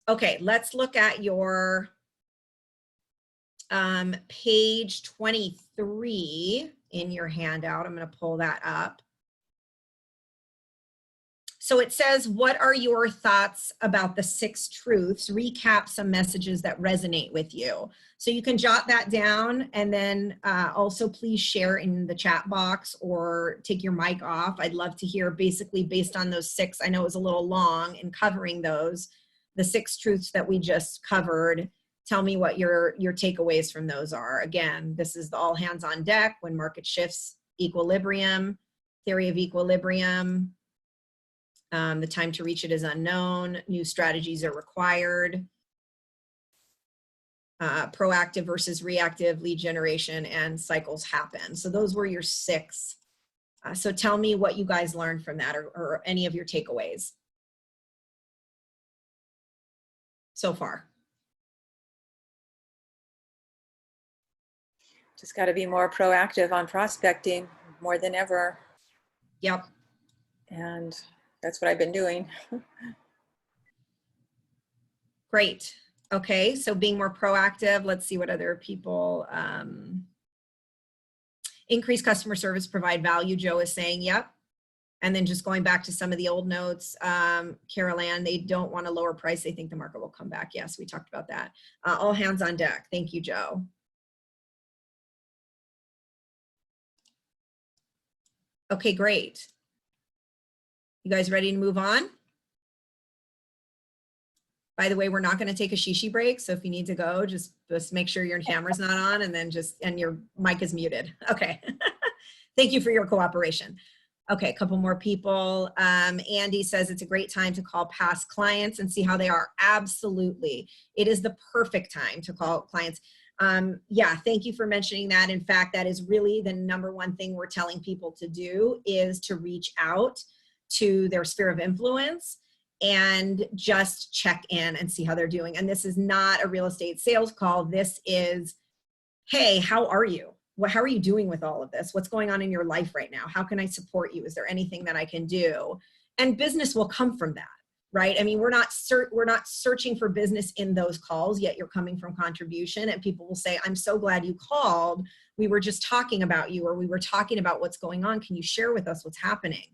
Okay, let's look at your page 23 in your handout. I'm going to pull that up. So it says, what are your thoughts about the 6 truths? Recap some messages that resonate with you. So you can jot that down, and then also please share in the chat box or take your mic off. I'd love to hear basically based on those 6. I know it was a little long in covering those, the 6 truths that we just covered. Tell me what your takeaways from those are. Again, this is the all hands on deck, when market shifts, equilibrium, theory of equilibrium. The time to reach it is unknown. New strategies are required. Proactive versus reactive lead generation, and cycles happen. So those were your 6. So tell me what you guys learned from that, or any of your takeaways so far. Just got to be more proactive on prospecting more than ever. Yep. And that's what I've been doing. Great. Okay, so being more proactive. Let's see what other people. Increase customer service, provide value. Joe is saying, yep. And then just going back to some of the old notes, Carol Ann, they don't want a lower price. They think the market will come back. Yes, we talked about that. All hands on deck. Thank you, Joe. Okay, great. You guys ready to move on? By the way, we're not going to take a shishi break. So if you need to go, just make sure your camera's not on and your mic is muted. Okay. Thank you for your cooperation. Okay, a couple more people. Andy says it's a great time to call past clients and see how they are. Absolutely. It is the perfect time to call clients. Yeah, thank you for mentioning that. In fact, that is really the number one thing we're telling people to do, is to reach out to their sphere of influence and just check in and see how they're doing. And this is not a real estate sales call. This is, hey, how are you? How are you doing with all of this? What's going on in your life right now? How can I support you? Is there anything that I can do? And business will come from that, right? I mean, we're not searching for business in those calls, yet you're coming from contribution, and people will say, I'm so glad you called. We were just talking about you, or we were talking about what's going on. Can you share with us what's happening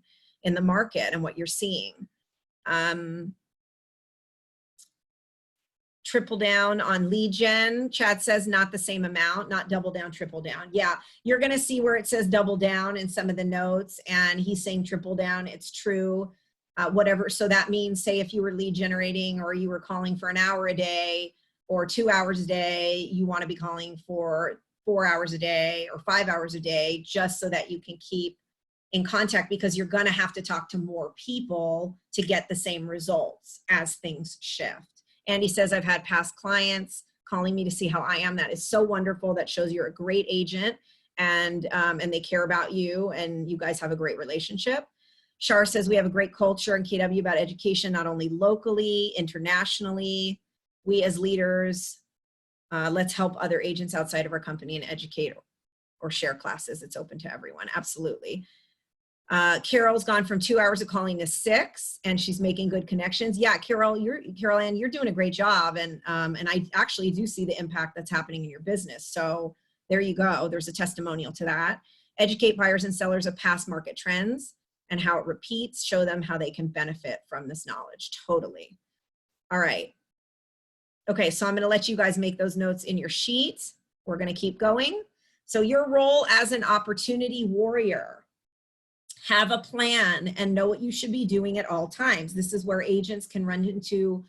in the market and what you're seeing? Triple down on lead gen. Chad says not the same amount, not double down, triple down. Yeah, you're going to see where it says double down in some of the notes, and he's saying triple down. It's true. Whatever. So that means, say if you were lead generating or you were calling for an hour a day or 2 hours a day, you want to be calling for 4 hours a day or 5 hours a day, just so that you can keep in contact, because you're going to have to talk to more people to get the same results as things shift. Andy says, I've had past clients calling me to see how I am. That is so wonderful. That shows you're a great agent, and they care about you, and you guys have a great relationship. Shar says, we have a great culture in KW about education, not only locally, internationally. We as leaders, let's help other agents outside of our company and educate or share classes. It's open to everyone. Absolutely. Carol's gone from 2 hours of calling to 6, and she's making good connections. Yeah, Carol Ann, you're doing a great job. And I actually do see the impact that's happening in your business. So there you go. There's a testimonial to that. Educate buyers and sellers of past market trends and how it repeats. Show them how they can benefit from this knowledge. Totally. All right. Okay, so I'm going to let you guys make those notes in your sheet. We're going to keep going. So your role as an opportunity warrior. Have a plan and know what you should be doing at all times. This is where agents can run into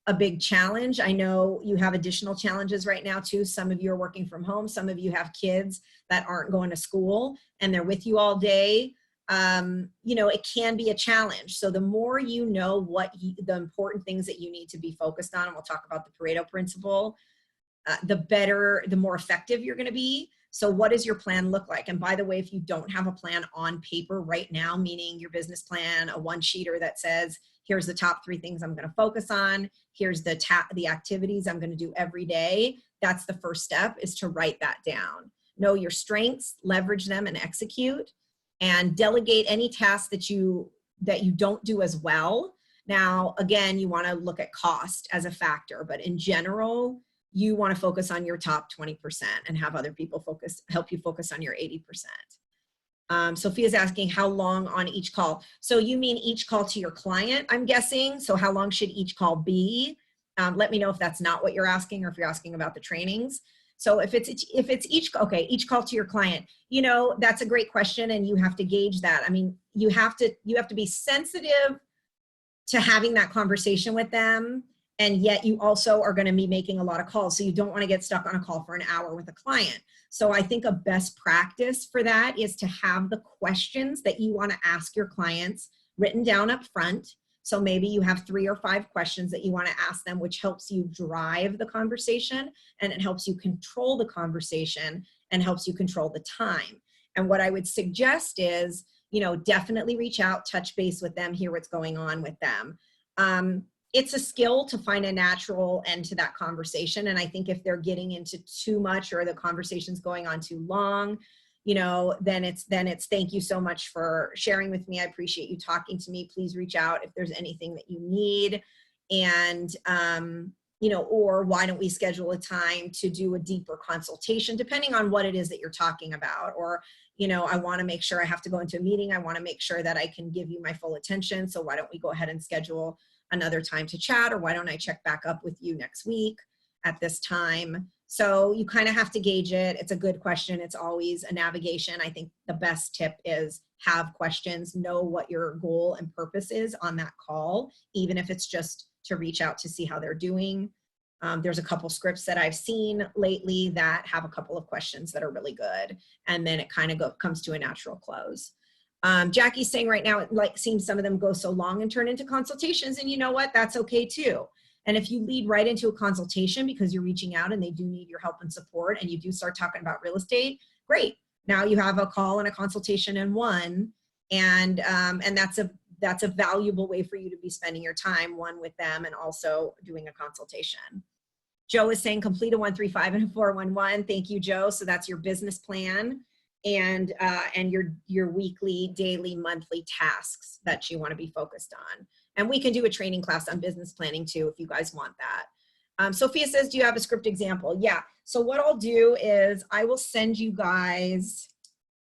a big challenge. I know you have additional challenges right now too. Some of you are working from home. Some of you have kids that aren't going to school and they're with you all day. You know, it can be a challenge. So the more you know the important things that you need to be focused on, and we'll talk about the Pareto principle, the better, the more effective you're going to be. So what does your plan look like? And by the way, if you don't have a plan on paper right now, meaning your business plan, a one-sheeter that says, here's the top 3 things I'm going to focus on, here's the activities I'm going to do every day, that's the first step, is to write that down. Know your strengths, leverage them, and execute, and delegate any tasks that you don't do as well. Now, again, you want to look at cost as a factor, but in general, you want to focus on your top 20% and have other people help you focus on your 80%. Sophia's asking how long on each call. So you mean each call to your client, I'm guessing. So how long should each call be? Let me know if that's not what you're asking, or if you're asking about the trainings. So if it's each call to your client, you know, that's a great question, and you have to gauge that. I mean, you have to be sensitive to having that conversation with them. And yet you also are going to be making a lot of calls. So you don't want to get stuck on a call for an hour with a client. So I think a best practice for that is to have the questions that you want to ask your clients written down up front. So maybe you have 3 or 5 questions that you want to ask them, which helps you drive the conversation, and it helps you control the conversation and helps you control the time. And what I would suggest is, you know, definitely reach out, touch base with them, hear what's going on with them. It's a skill to find a natural end to that conversation. And I think if they're getting into too much, or the conversation's going on too long, you know, then it's thank you so much for sharing with me. I appreciate you talking to me. Please reach out if there's anything that you need. And or why don't we schedule a time to do a deeper consultation, depending on what it is that you're talking about. Or, I want to make sure I have to go into a meeting. I want to make sure that I can give you my full attention. So why don't we go ahead and schedule another time to chat? Or why don't I check back up with you next week at this time? So you kind of have to gauge it. It's a good question. It's always a navigation. I think the best tip is have questions, know what your goal and purpose is on that call, even if it's just to reach out to see how they're doing. There's a couple scripts that I've seen lately that have a couple of questions that are really good. And then it kind of comes to a natural close. Jackie's saying right now, it seems some of them go so long and turn into consultations. And you know what? That's okay too. And if you lead right into a consultation because you're reaching out and they do need your help and support, and you do start talking about real estate, great. Now you have a call and a consultation in one. And that's a valuable way for you to be spending your time, one with them and also doing a consultation. Joe is saying complete a 135 and a 411. Thank you, Joe. So that's your business plan and your weekly, daily, monthly tasks that you want to be focused on. And we can do a training class on business planning too, if you guys want that. Sophia says, do you have a script example? Yeah. So what I'll do is I will send you guys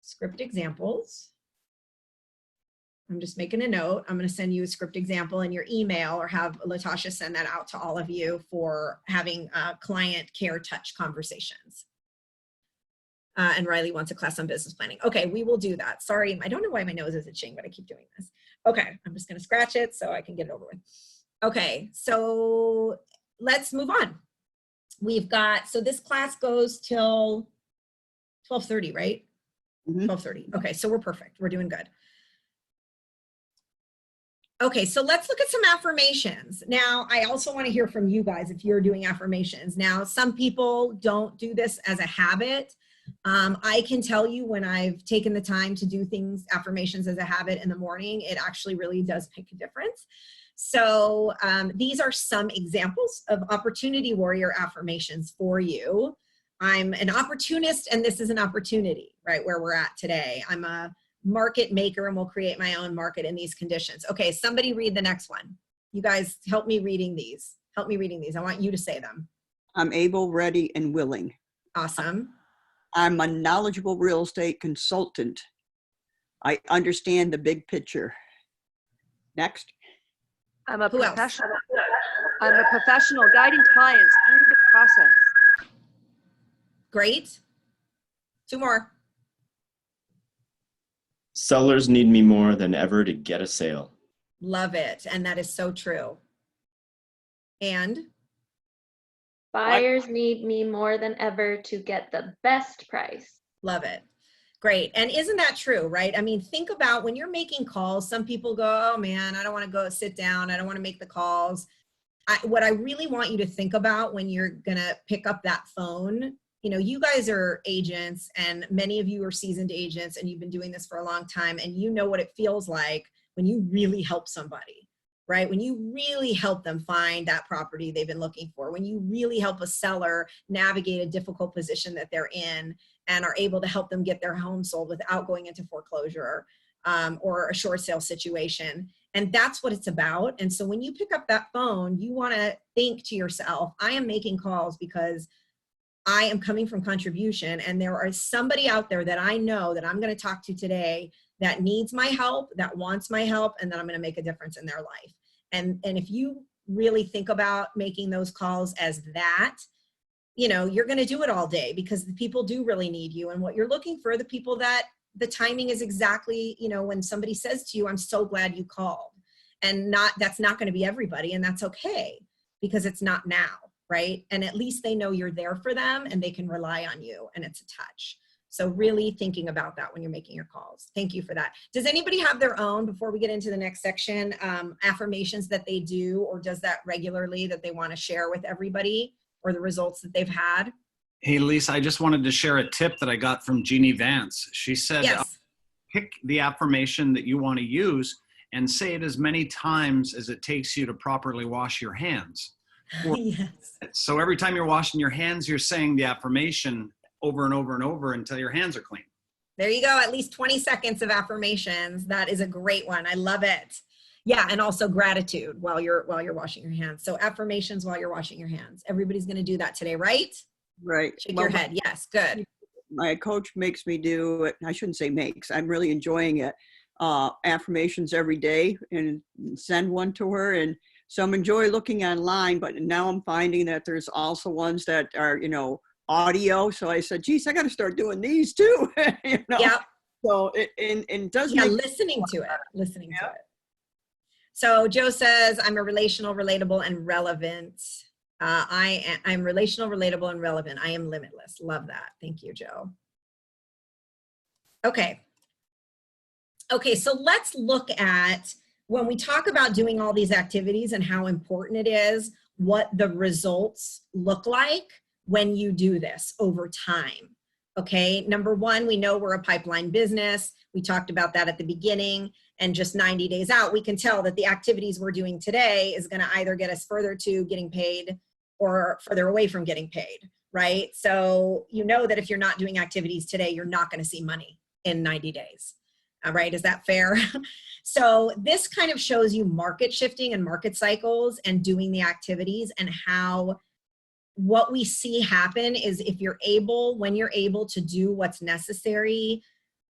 script examples. I'm just making a note. I'm going to send you a script example in your email, or have Latasha send that out to all of you for having client care touch conversations. And Riley wants a class on business planning. Okay, we will do that. Sorry, I don't know why my nose is itching, but I keep doing this. Okay, I'm just going to scratch it so I can get it over with. Okay, so let's move on. We've got, so this class goes till 12:30, right? 12:30. Okay, so we're perfect. We're doing good. Okay, so let's look at some affirmations. Now, I also want to hear from you guys if you're doing affirmations. Now, some people don't do this as a habit. I can tell you when I've taken the time to do things, affirmations as a habit in the morning, it actually really does make a difference. So these are some examples of opportunity warrior affirmations for you. I'm an opportunist, and this is an opportunity, right, where we're at today. I'm a market maker, and will create my own market in these conditions. Okay, somebody read the next one. You guys help me reading these. Help me reading these. I want you to say them. I'm able, ready, and willing. Awesome. I'm a knowledgeable real estate consultant. I understand the big picture. Next. I'm a Who else? professional. I'm a professional guiding clients through the process. Great. Two more. Sellers need me more than ever to get a sale. Love it. And that is so true. And buyers need me more than ever to get the best price. love it. Great. And isn't that true, right? I mean, think about when you're making calls, some people go, oh man, I don't want to go sit down. I don't want to make the calls. What I really want you to think about when you're going to pick up that phone, you guys are agents, and many of you are seasoned agents, and you've been doing this for a long time, and you know what it feels like when you really help somebody, right? When you really help them find that property they've been looking for, when you really help a seller navigate a difficult position that they're in and are able to help them get their home sold without going into foreclosure or a short sale situation. And that's what it's about. And so when you pick up that phone, you want to think to yourself, I am making calls because I am coming from contribution, and there is somebody out there that I know that I'm going to talk to today that needs my help, that wants my help, and that I'm going to make a difference in their life. And if you really think about making those calls as that, you're going to do it all day, because the people do really need you. And what you're looking for, the people that the timing is exactly, when somebody says to you, I'm so glad you called. And that's not going to be everybody, and that's okay, because it's not now. Right? And at least they know you're there for them and they can rely on you, and it's a touch. So really thinking about that when you're making your calls. Thank you for that. Does anybody have their own, before we get into the next section, affirmations that they do or does that regularly that they want to share with everybody, or the results that they've had? Hey, Lisa, I just wanted to share a tip that I got from Jeannie Vance. She said, yes. Pick the affirmation that you want to use and say it as many times as it takes you to properly wash your hands. Yes. So every time you're washing your hands, you're saying the affirmation over and over and over until your hands are clean. There you go. At least 20 seconds of affirmations. That is a great one. I love it. Yeah, and also gratitude while you're washing your hands. So affirmations while you're washing your hands. Everybody's going to do that today, right? Right. Shake Well, your head. Yes, good. my coach makes me do it. I shouldn't say makes. I'm really enjoying it. Affirmations every day and send one to her. And so I'm enjoying looking online, but now I'm finding that there's also ones that are, you know, audio. So I said, geez, I got to start doing these too. You know? Yep. So it does Yeah, make listening to it. So Joe says, I'm a relational, relatable, and relevant. I'm relational, relatable, and relevant. I am limitless. Love that. Thank you, Joe. Okay. Okay, so let's look at when we talk about doing all these activities and how important it is, what the results look like when you do this over time. Okay, number one, we know we're a pipeline business. We talked about that at the beginning, and just 90 days out, we can tell that the activities we're doing today is going to either get us further to getting paid or further away from getting paid, right? So you know that if you're not doing activities today, you're not going to see money in 90 days. All right, is that fair? So this kind of shows you market shifting and market cycles and doing the activities, and how what we see happen is when you're able to do what's necessary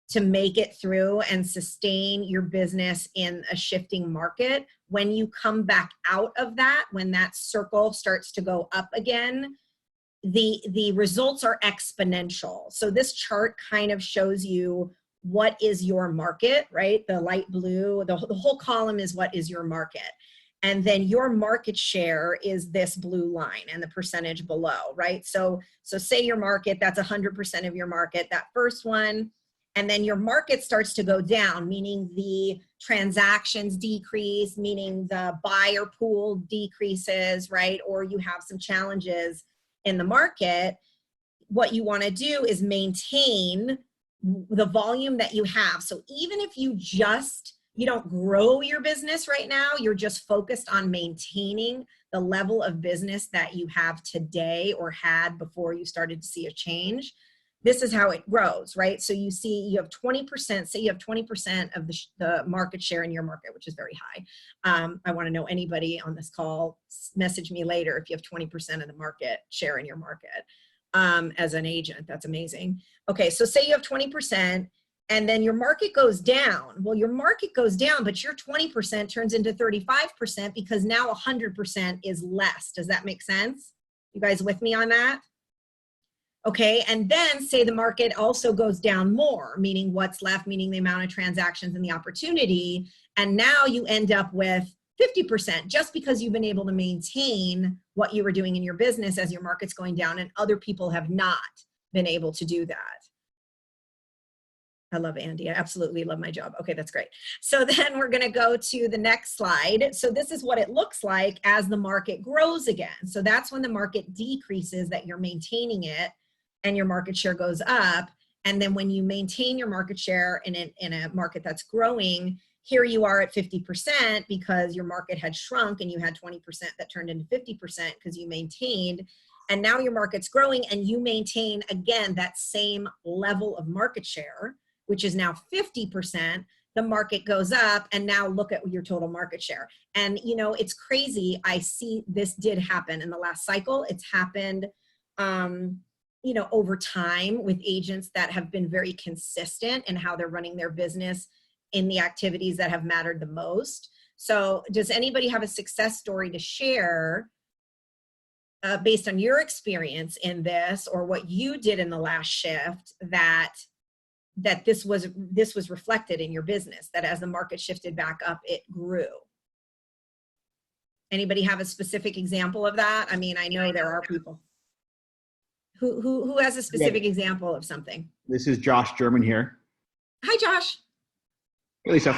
to make it through and sustain your business in a shifting market, when you come back out of that, when that circle starts to go up again, the results are exponential. So this chart kind of shows you what is your market, right? The light blue, the whole column is what is your market. And then your market share is this blue line and the percentage below, right? So say your market, that's 100% of your market, that first one. And then your market starts to go down, meaning the transactions decrease, meaning the buyer pool decreases, right? Or you have some challenges in the market. What you want to do is maintain the volume that you have. So even if you don't grow your business right now, you're just focused on maintaining the level of business that you have today or had before you started to see a change. This is how it grows, right? So you see you have 20%, say you have 20% of the market share in your market, which is very high. I want to know anybody on this call, message me later if you have 20% of the market share in your market as an agent. That's amazing. Okay, so say you have 20%. And then your market goes down. Well, your market goes down, but your 20% turns into 35% because now 100% is less. Does that make sense? You guys with me on that? Okay, and then say the market also goes down more, meaning what's left, meaning the amount of transactions and the opportunity. And now you end up with 50% just because you've been able to maintain what you were doing in your business as your market's going down, and other people have not been able to do that. I love Andy. I absolutely love my job. Okay, that's great. So then we're going to go to the next slide. So this is what it looks like as the market grows again. So that's when the market decreases, that you're maintaining it and your market share goes up. And then when you maintain your market share in a market that's growing, here you are at 50% because your market had shrunk and you had 20% that turned into 50% because you maintained. And now your market's growing and you maintain, again, that same level of market share, which is now 50%, the market goes up, and now look at your total market share. And you know, it's crazy. I see this did happen in the last cycle. It's happened, you know, over time with agents that have been very consistent in how they're running their business in the activities that have mattered the most. So does anybody have a success story to share based on your experience in this, or what you did in the last shift, that this was reflected in your business, that as the market shifted back up, it grew? Anybody have a specific example of that? I mean, I know there are people. Who has a specific example of something? This is Josh German here. Hi, Josh. Hey, Lisa.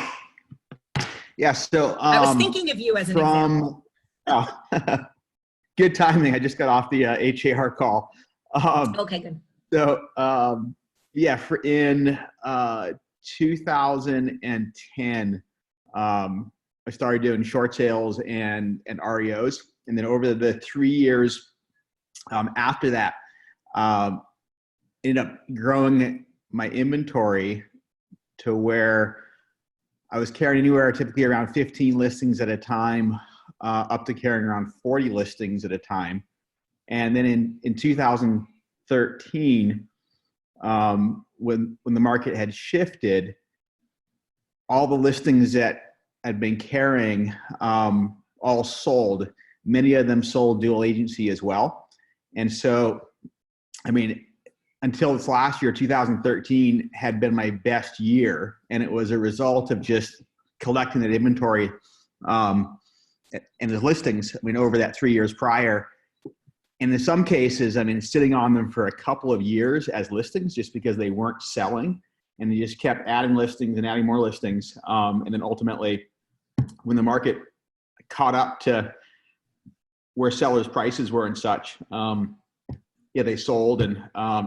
Yeah, so I was thinking of you as an example. Oh, good timing. I just got off the HAR call. Okay, good. So yeah, in 2010, I started doing short sales and REOs, and then over the 3 years after that, ended up growing my inventory to where I was carrying anywhere typically around 15 listings at a time, up to carrying around 40 listings at a time. And then in 2013, when the market had shifted, all the listings that I'd been carrying all sold. Many of them sold dual agency as well. And so, I mean, until this last year, 2013 had been my best year. And it was a result of just collecting that inventory and the listings, I mean, over that 3 years prior. And in some cases, I mean, sitting on them for a couple of years as listings just because they weren't selling. And they just kept adding listings and adding more listings. And then ultimately, when the market caught up to where sellers' prices were and such, yeah, they sold and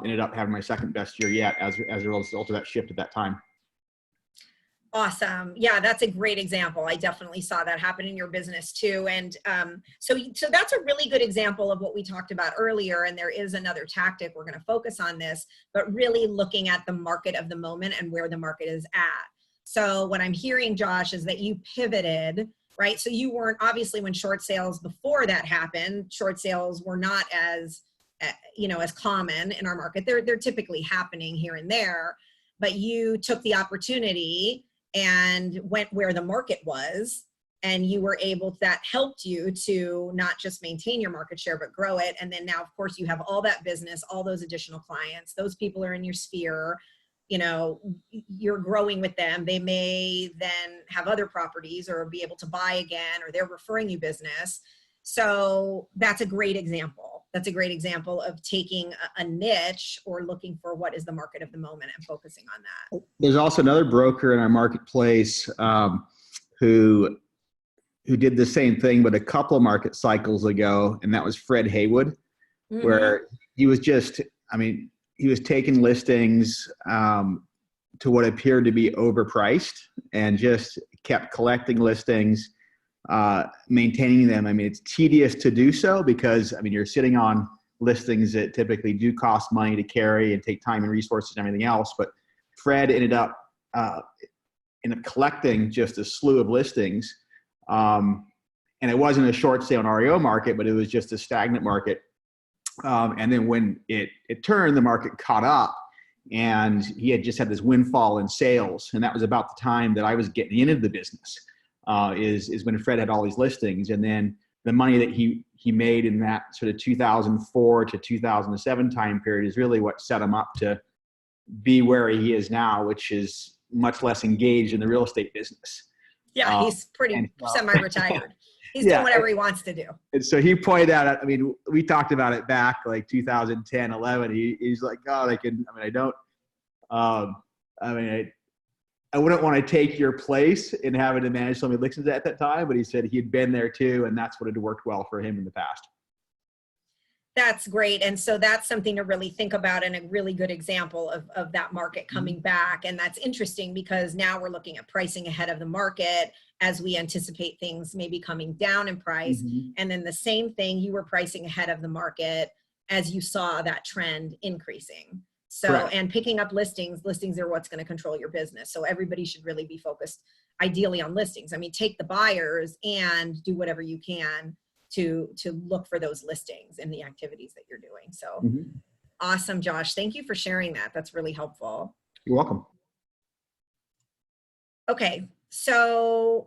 ended up having my second best year yet as a result of that shift at that time. Awesome. Yeah, that's a great example. I definitely saw that happen in your business too. And so that's a really good example of what we talked about earlier. And there is another tactic. We're going to focus on this, but really looking at the market of the moment and where the market is at. So what I'm hearing, Josh, is that you pivoted, right? So you weren't, obviously when short sales before that happened, short sales were not as, as common in our market. They're typically happening here and there, but you took the opportunity and went where the market was, and you were able, that helped you to not just maintain your market share, but grow it. And then now, of course, you have all that business, all those additional clients, those people are in your sphere, you're growing with them. They may then have other properties or be able to buy again, or they're referring you business. So that's a great example. That's a great example of taking a niche or looking for what is the market of the moment and focusing on that. There's also another broker in our marketplace who did the same thing, but a couple of market cycles ago, and that was Fred Haywood, where he was just, he was taking listings to what appeared to be overpriced and just kept collecting listings, maintaining them. It's tedious to do so because, you're sitting on listings that typically do cost money to carry and take time and resources and everything else. But Fred ended up collecting just a slew of listings. And it wasn't a short sale and REO market, but it was just a stagnant market. And then when it turned, the market caught up, and he had just had this windfall in sales. And that was about the time that I was getting into the business, is when Fred had all these listings. And then the money that he made in that sort of 2004 to 2007 time period is really what set him up to be where he is now, which is much less engaged in the real estate business. Yeah, he's pretty semi-retired. He's doing whatever he wants to do. And so he pointed out, we talked about it back like 2010, 11. He's like, God, I wouldn't want to take your place in having to manage so many listings at that time, but he said he'd been there too, and that's what had worked well for him in the past. That's great. And so that's something to really think about, and a really good example of that market coming back. And that's interesting because now we're looking at pricing ahead of the market as we anticipate things maybe coming down in price. And then the same thing, you were pricing ahead of the market as you saw that trend increasing. So, correct. And picking up listings are what's going to control your business. So everybody should really be focused ideally on listings. Take the buyers and do whatever you can to look for those listings and the activities that you're doing. So awesome, Josh. Thank you for sharing that. That's really helpful. You're welcome. Okay, so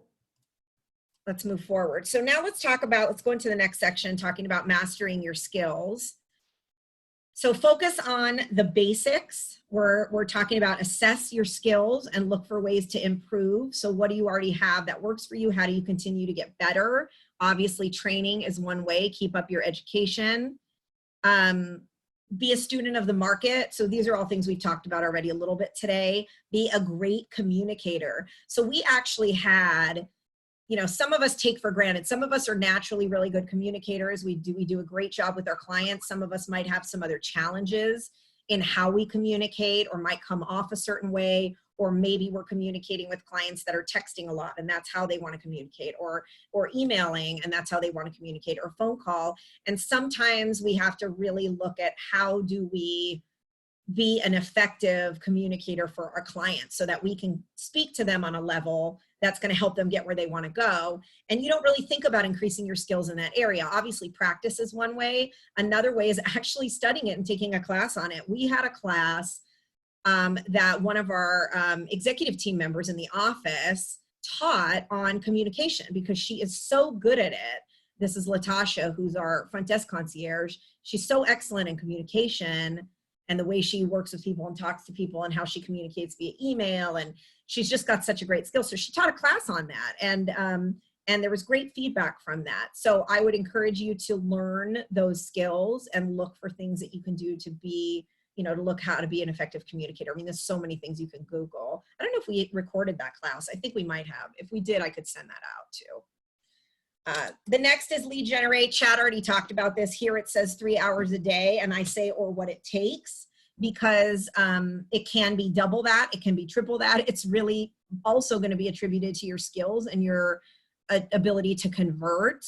let's move forward. So now let's go into the next section, talking about mastering your skills. So focus on the basics. We're talking about assess your skills and look for ways to improve. So what do you already have that works for you? How do you continue to get better? Obviously, training is one way. Keep up your education. Be a student of the market. So these are all things we've talked about already a little bit today. Be a great communicator. So we actually had, some of us take for granted. Some of us are naturally really good communicators. We do a great job with our clients. Some of us might have some other challenges in how we communicate, or might come off a certain way, or maybe we're communicating with clients that are texting a lot and that's how they want to communicate, or emailing and that's how they want to communicate, or phone call. And sometimes we have to really look at how do we be an effective communicator for our clients so that we can speak to them on a level that's going to help them get where they want to go. And you don't really think about increasing your skills in that area. Obviously, practice is one way. Another way is actually studying it and taking a class on it. We had a class that one of our executive team members in the office taught on communication because she is so good at it. This is Latasha, who's our front desk concierge. She's so excellent in communication and the way she works with people and talks to people and how she communicates via email. And she's just got such a great skill. So she taught a class on that. And there was great feedback from that. So I would encourage you to learn those skills and look for things that you can do to be, to look how to be an effective communicator. I mean, there's so many things you can Google. I don't know if we recorded that class. I think we might have. If we did, I could send that out too. The next is lead generate. Chad already talked about this. Here it says 3 hours a day, and I say or what it takes because it can be double that, it can be triple that. It's really also going to be attributed to your skills and your ability to convert.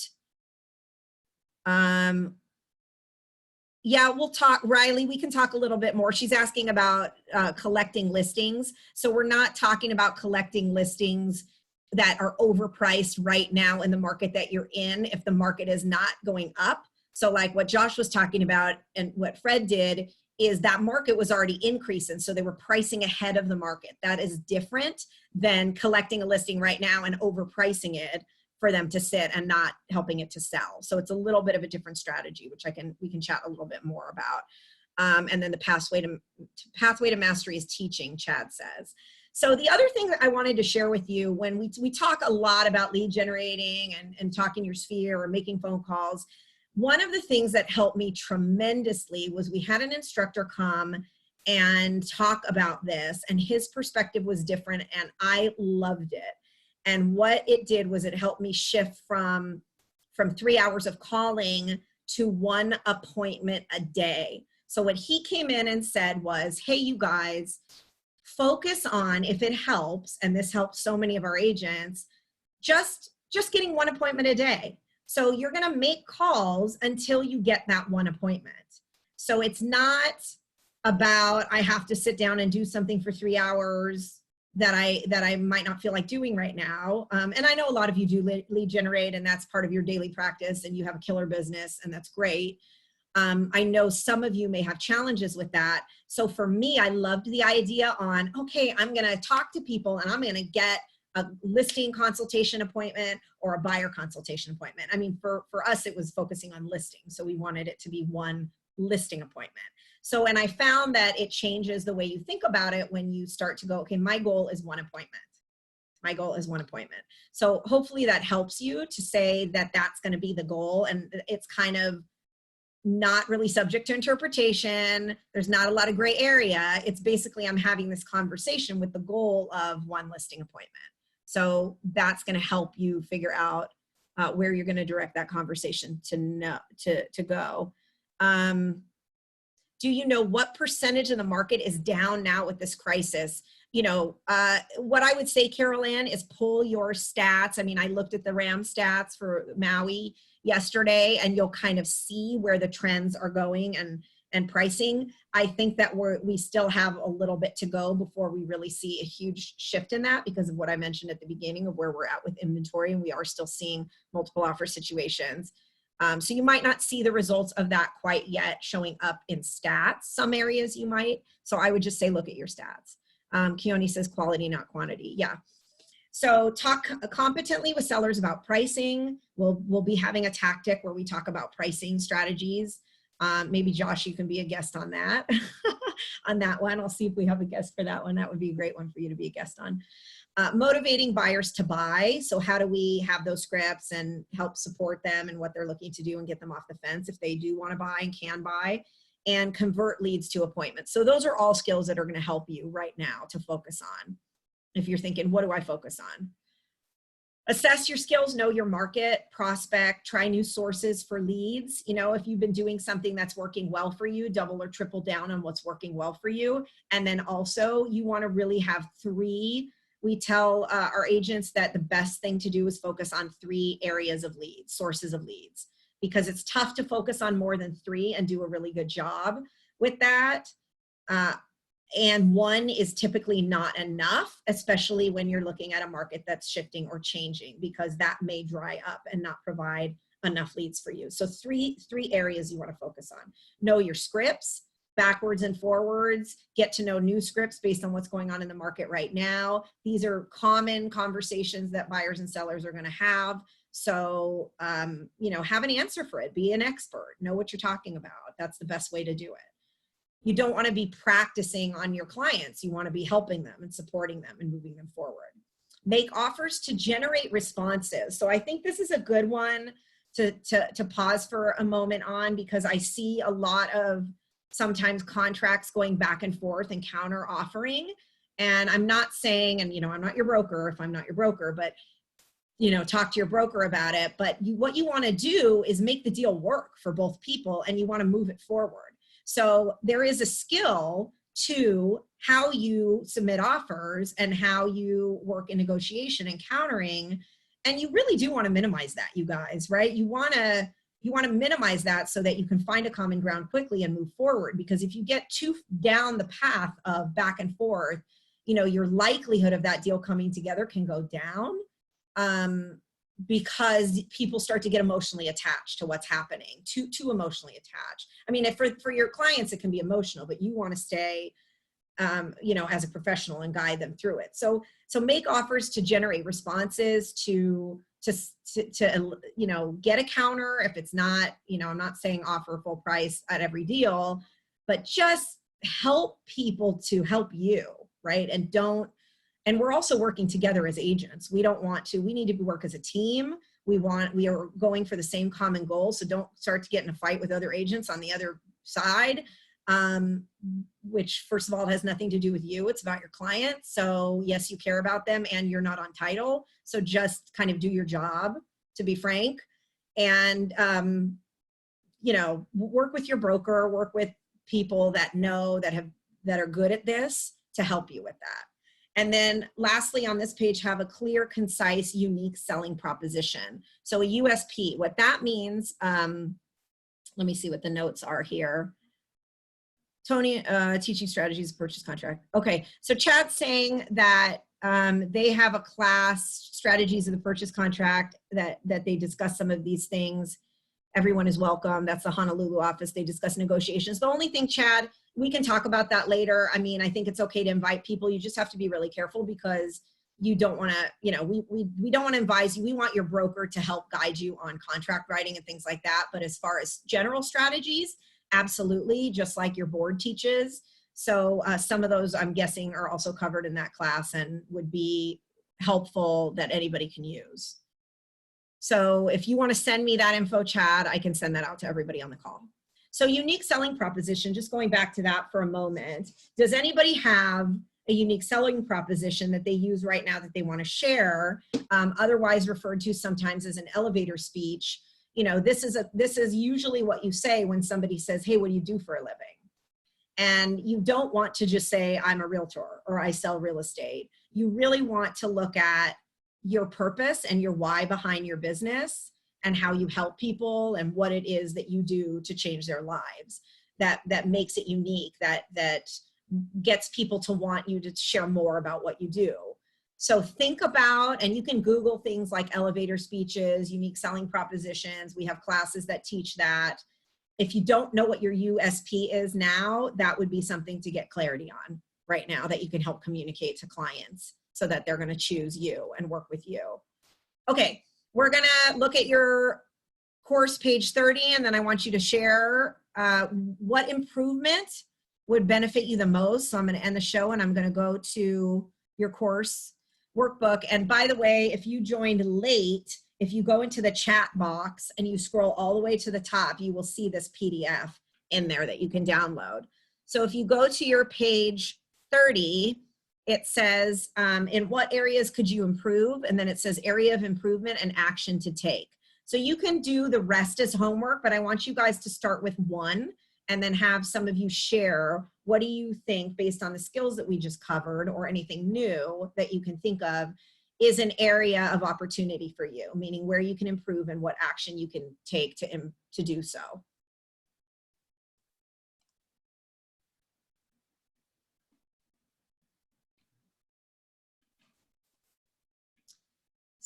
Yeah, we'll talk, Riley, we can talk a little bit more. She's asking about collecting listings. So we're not talking about collecting listings that are overpriced right now in the market that you're in if the market is not going up. So like what Josh was talking about and what Fred did is that market was already increasing. So they were pricing ahead of the market. That is different than collecting a listing right now and overpricing it for them to sit and not helping it to sell. So it's a little bit of a different strategy, which we can chat a little bit more about. And then the pathway to mastery is teaching, Chad says. So the other thing that I wanted to share with you, when we talk a lot about lead generating and talking your sphere or making phone calls, one of the things that helped me tremendously was we had an instructor come and talk about this, and his perspective was different, and I loved it. And what it did was it helped me shift from 3 hours of calling to 1 appointment a day. So what he came in and said was, hey, you guys, focus on, if it helps, and this helps so many of our agents, just getting 1 appointment a day. So you're going to make calls until you get that 1 appointment. So it's not about, I have to sit down and do something for 3 hours that I might not feel like doing right now. And I know a lot of you do lead generate, and that's part of your daily practice, and you have a killer business, and that's great. I know some of you may have challenges with that. So for me, I loved the idea on, okay, I'm going to talk to people and I'm going to get a listing consultation appointment or a buyer consultation appointment. I mean, for us, it was focusing on listings. So we wanted it to be 1 listing appointment. So, and I found that it changes the way you think about it when you start to go, okay, my goal is 1 appointment. My goal is 1 appointment. So hopefully that helps you to say that that's going to be the goal. And it's kind of not really subject to interpretation. There's not a lot of gray area. It's basically, I'm having this conversation with the goal of 1 listing appointment. So that's going to help you figure out where you're going to direct that conversation to go. Do you know what percentage of the market is down now with this crisis? What I would say, Carol Ann, is pull your stats. I mean, I looked at the RAM stats for Maui yesterday, and you'll kind of see where the trends are going and pricing. I think that we still have a little bit to go before we really see a huge shift in that because of what I mentioned at the beginning of where we're at with inventory, and we are still seeing multiple offer situations. So you might not see the results of that quite yet showing up in stats. Some areas you might. So I would just say, look at your stats. Keone says quality, not quantity. Yeah. So talk competently with sellers about pricing. We'll be having a tactic where we talk about pricing strategies. Maybe Josh, you can be a guest on that, on that one. I'll see if we have a guest for that one. That would be a great one for you to be a guest on. Motivating buyers to buy. So how do we have those scripts and help support them and what they're looking to do and get them off the fence if they do want to buy and can buy, and convert leads to appointments. So those are all skills that are going to help you right now to focus on. If you're thinking, what do I focus on? Assess your skills, know your market, prospect, try new sources for leads. If you've been doing something that's working well for you, double or triple down on what's working well for you. And then also you want to really have 3. We tell our agents that the best thing to do is focus on 3 areas of leads, sources of leads, because it's tough to focus on more than 3 and do a really good job with that. And one is typically not enough, especially when you're looking at a market that's shifting or changing, because that may dry up and not provide enough leads for you. So three areas you want to focus on. Know your scripts, backwards and forwards, get to know new scripts based on what's going on in the market right now. These are common conversations that buyers and sellers are going to have. So, you know, have an answer for it. Be an expert. Know what you're talking about. That's the best way to do it. You don't want to be practicing on your clients. You want to be helping them and supporting them and moving them forward. Make offers to generate responses. So I think this is a good one to pause for a moment on, because I see a lot of sometimes contracts going back and forth and counter offering. And I'm not saying, and you know, I'm not your broker if I'm not your broker, but you know, talk to your broker about it. But what you want to do is make the deal work for both people, and you want to move it forward. So there is a skill to how you submit offers and how you work in negotiation and countering. And you really do want to minimize that, you guys, right? You want to minimize that so that you can find a common ground quickly and move forward. Because if you get too down the path of back and forth, you know, your likelihood of that deal coming together can go down, because people start to get emotionally attached to what's happening, too emotionally attached. I mean, for your clients, it can be emotional, but you want to stay, you know, as a professional and guide them through it. So make offers to generate responses, to you know, get a counter if it's not, you know, I'm not saying offer full price at every deal, but just help people to help you, right? And we're also working together as agents. We need to work as a team. We are going for the same common goal. So don't start to get in a fight with other agents on the other side, which first of all has nothing to do with you. It's about your client. So yes, you care about them and you're not on title. So just kind of do your job, to be frank. And, you know, work with your broker, work with people that know, that are good at this to help you with that. And then lastly, on this page, have a clear, concise, unique selling proposition. So a USP, what that means, let me see what the notes are here. Tony, teaching strategies, purchase contract. Okay, so Chad's saying that they have a class, strategies of the purchase contract, that they discuss some of these things. Everyone is welcome. That's the Honolulu office. They discuss negotiations. The only thing, Chad, we can talk about that later. I mean, I think it's okay to invite people. You just have to be really careful, because you don't want to, you know, we don't want to advise you. We want your broker to help guide you on contract writing and things like that. But as far as general strategies, absolutely, just like your board teaches. So some of those, I'm guessing, are also covered in that class and would be helpful that anybody can use. So if you want to send me that info, Chad, I can send that out to everybody on the call. So unique selling proposition, just going back to that for a moment. Does anybody have a unique selling proposition that they use right now that they want to share, otherwise referred to sometimes as an elevator speech? You know, this is usually what you say when somebody says, hey, what do you do for a living? And you don't want to just say, I'm a realtor or I sell real estate. You really want to look at your purpose and your why behind your business, and how you help people and what it is that you do to change their lives. That makes it unique, that gets people to want you to share more about what you do. So think about, and you can Google things like elevator speeches, unique selling propositions. We have classes that teach that. If you don't know what your USP is now, that would be something to get clarity on right now, that you can help communicate to clients so that they're going to choose you and work with you. Okay, we're going to look at your course, page 30, and then I want you to share what improvement would benefit you the most. So I'm going to end the show and I'm going to go to your course workbook. And by the way, if you joined late, if you go into the chat box and you scroll all the way to the top, you will see this PDF in there that you can download. So if you go to your page 30, it says, in what areas could you improve? And then it says area of improvement and action to take. So you can do the rest as homework, but I want you guys to start with one and then have some of you share, what do you think, based on the skills that we just covered or anything new that you can think of, is an area of opportunity for you, meaning where you can improve and what action you can take to do so.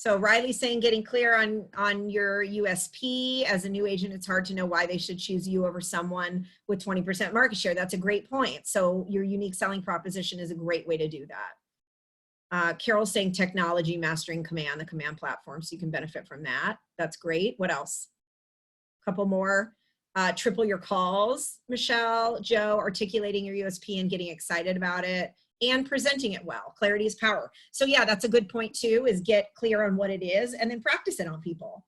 So Riley's saying getting clear on your USP. As a new agent, it's hard to know why they should choose you over someone with 20% market share. That's a great point. So your unique selling proposition is a great way to do that. Carol's saying technology, mastering command, the command platform, so you can benefit from that. That's great. What else? A couple more. Triple your calls, Michelle. Joe, articulating your USP and getting excited about it, and presenting it well. Clarity is power. So yeah, that's a good point too, is get clear on what it is and then practice it on people.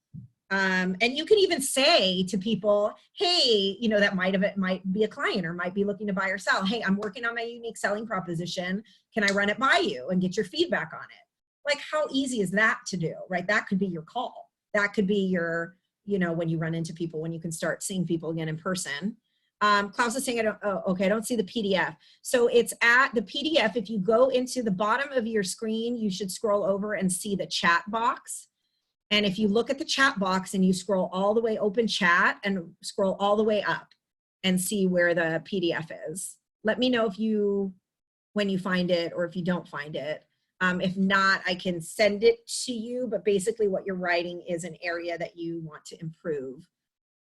And you can even say to people, hey, you know, that might be a client or might be looking to buy or sell. Hey, I'm working on my unique selling proposition. Can I run it by you and get your feedback on it? Like, how easy is that to do, right? That could be your call. That could be your, you know, when you run into people, when you can start seeing people again in person. Klaus is saying, I don't see the PDF. So it's at the PDF. If you go into the bottom of your screen, you should scroll over and see the chat box. And if you look at the chat box and you scroll all the way, open chat and scroll all the way up and see where the PDF is. Let me know when you find it or if you don't find it. If not, I can send it to you, but basically what you're writing is an area that you want to improve.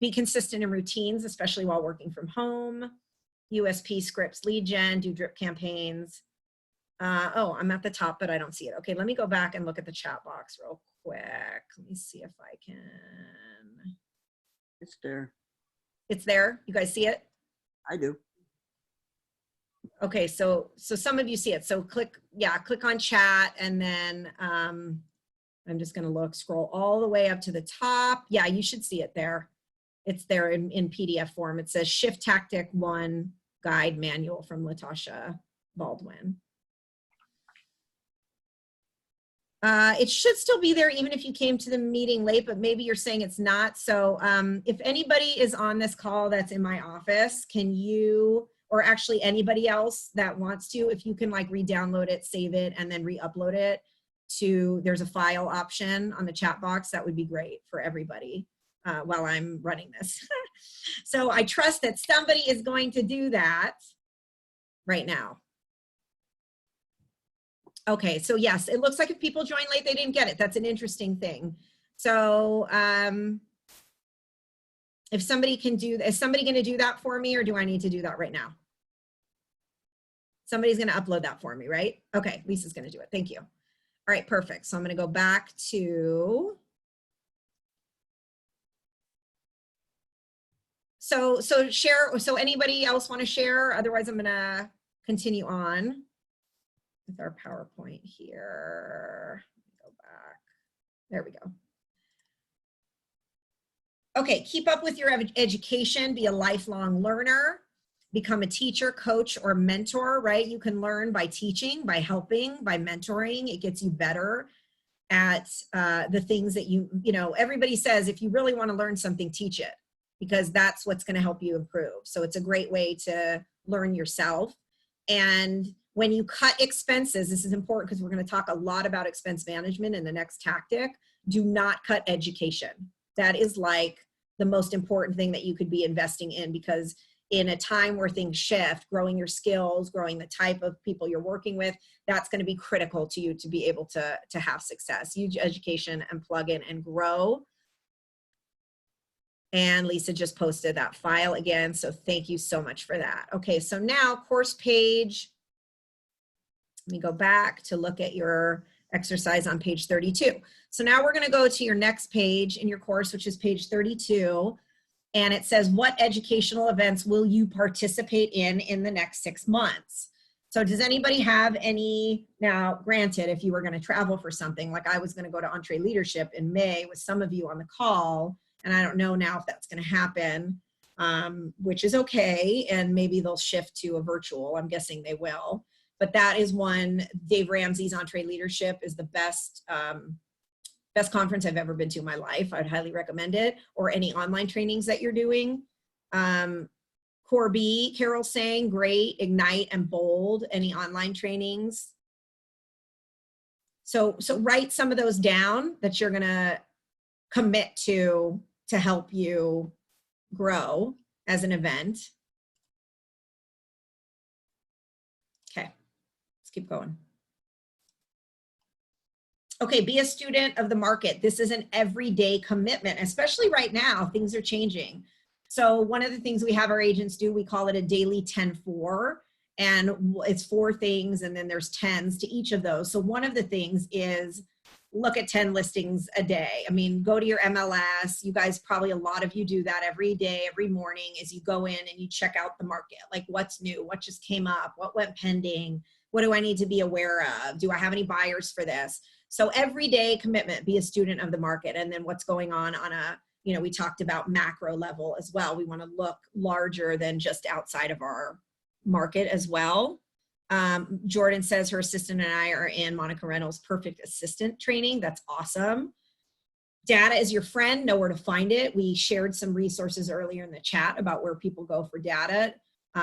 Be consistent in routines, especially while working from home. USP scripts, lead gen, do drip campaigns. Oh, I'm at the top, but I don't see it. Okay, let me go back and look at the chat box real quick. Let me see if I can. It's there. It's there? You guys see it? I do. Okay, so some of you see it. So click on chat, and then I'm just gonna scroll all the way up to the top. Yeah, you should see it there. It's there in PDF form. It says Shift Tactic 1 Guide Manual from Latasha Baldwin. It should still be there even if you came to the meeting late, but maybe you're saying it's not. So if anybody is on this call that's in my office, can you, or actually anybody else that wants to, if you can like re-download it, save it, and then re-upload it to, there's a file option on the chat box, that would be great for everybody while I'm running this. So I trust that somebody is going to do that right now. Okay, so yes, it looks like if people join late, they didn't get it. That's an interesting thing. So if somebody can do, is somebody going to do that for me, or do I need to do that right now? Somebody's going to upload that for me, right? Okay, Lisa's going to do it. Thank you. All right, perfect. So I'm going to go back to, so share, so anybody else want to share? Otherwise I'm going to continue on with our PowerPoint here. Go back. There we go. Okay, keep up with your education, be a lifelong learner, become a teacher, coach, or mentor, right? You can learn by teaching, by helping, by mentoring. It gets you better at the things that you know, everybody says if you really want to learn something, teach it, because that's what's going to help you improve. So it's a great way to learn yourself. And when you cut expenses, this is important because we're going to talk a lot about expense management in the next tactic. Do not cut education. That is like the most important thing that you could be investing in, because in a time where things shift, growing your skills, growing the type of people you're working with, that's going to be critical to you to be able to have success. Use education and plug in and grow. And Lisa just posted that file again, so thank you so much for that. Okay, so now course page. Let me go back to look at your exercise on page 32. So now we're going to go to your next page in your course, which is page 32. And it says, what educational events will you participate in the next 6 months? So does anybody have any, now granted, if you were going to travel for something, like I was going to go to Entree Leadership in May with some of you on the call, and I don't know now if that's going to happen, which is okay. And maybe they'll shift to a virtual. I'm guessing they will. But that is one. Dave Ramsey's Entree Leadership is the best best conference I've ever been to in my life. I'd highly recommend it, or any online trainings that you're doing. Core B, Carol's saying, great. Ignite and Bold, any online trainings. So write some of those down that you're gonna commit to help you grow as an event. Okay, let's keep going. Okay, be a student of the market. This is an everyday commitment, especially right now, things are changing. So one of the things we have our agents do, we call it a daily 10-4, and it's 4 things, and then there's 10s to each of those. So one of the things is look at 10 listings a day. I mean, go to your MLS. You guys, probably a lot of you do that every day, every morning, as you go in and you check out the market, like what's new, what just came up, what went pending, what do I need to be aware of? Do I have any buyers for this? So everyday commitment, be a student of the market. And then what's going on a, you know, we talked about macro level as well. We want to look larger than just outside of our market as well. Jordan says her assistant and I are in Monica Reynolds' perfect assistant training. That's awesome. Data is your friend, know where to find it. We shared some resources earlier in the chat about where people go for data.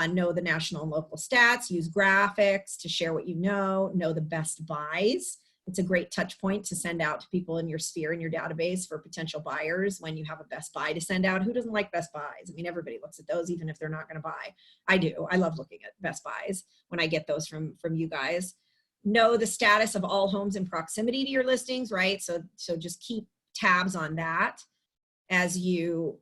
Know the national and local stats, use graphics to share what you know the best buys. It's a great touch point to send out to people in your sphere, in your database for potential buyers when you have a best buy to send out. Who doesn't like best buys? I mean, everybody looks at those even if they're not going to buy. I do. I love looking at best buys when I get those from you guys. Know the status of all homes in proximity to your listings, right? So just keep tabs on that as you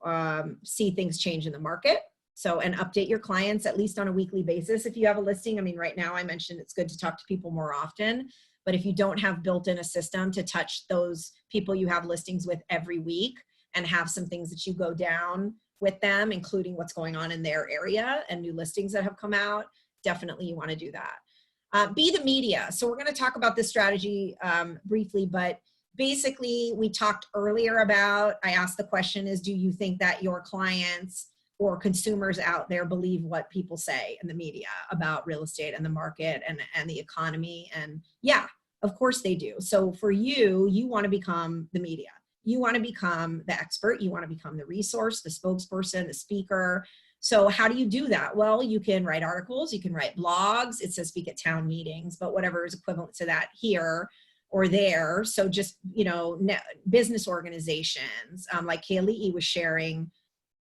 see things change in the market. So, and update your clients at least on a weekly basis if you have a listing. I mean, right now I mentioned it's good to talk to people more often. But if you don't have built in a system to touch those people you have listings with every week and have some things that you go down with them, including what's going on in their area and new listings that have come out, definitely you want to do that. Be the media. So we're going to talk about this strategy briefly, but basically we talked earlier about, I asked the question is, do you think that your clients or consumers out there believe what people say in the media about real estate and the market and the economy? And yeah, of course they do. So for you, you want to become the media. You want to become the expert. You want to become the resource, the spokesperson, the speaker. So how do you do that? Well, you can write articles, you can write blogs. It says speak at town meetings, but whatever is equivalent to that here or there. So just, you know, business organizations, like Kaylee was sharing,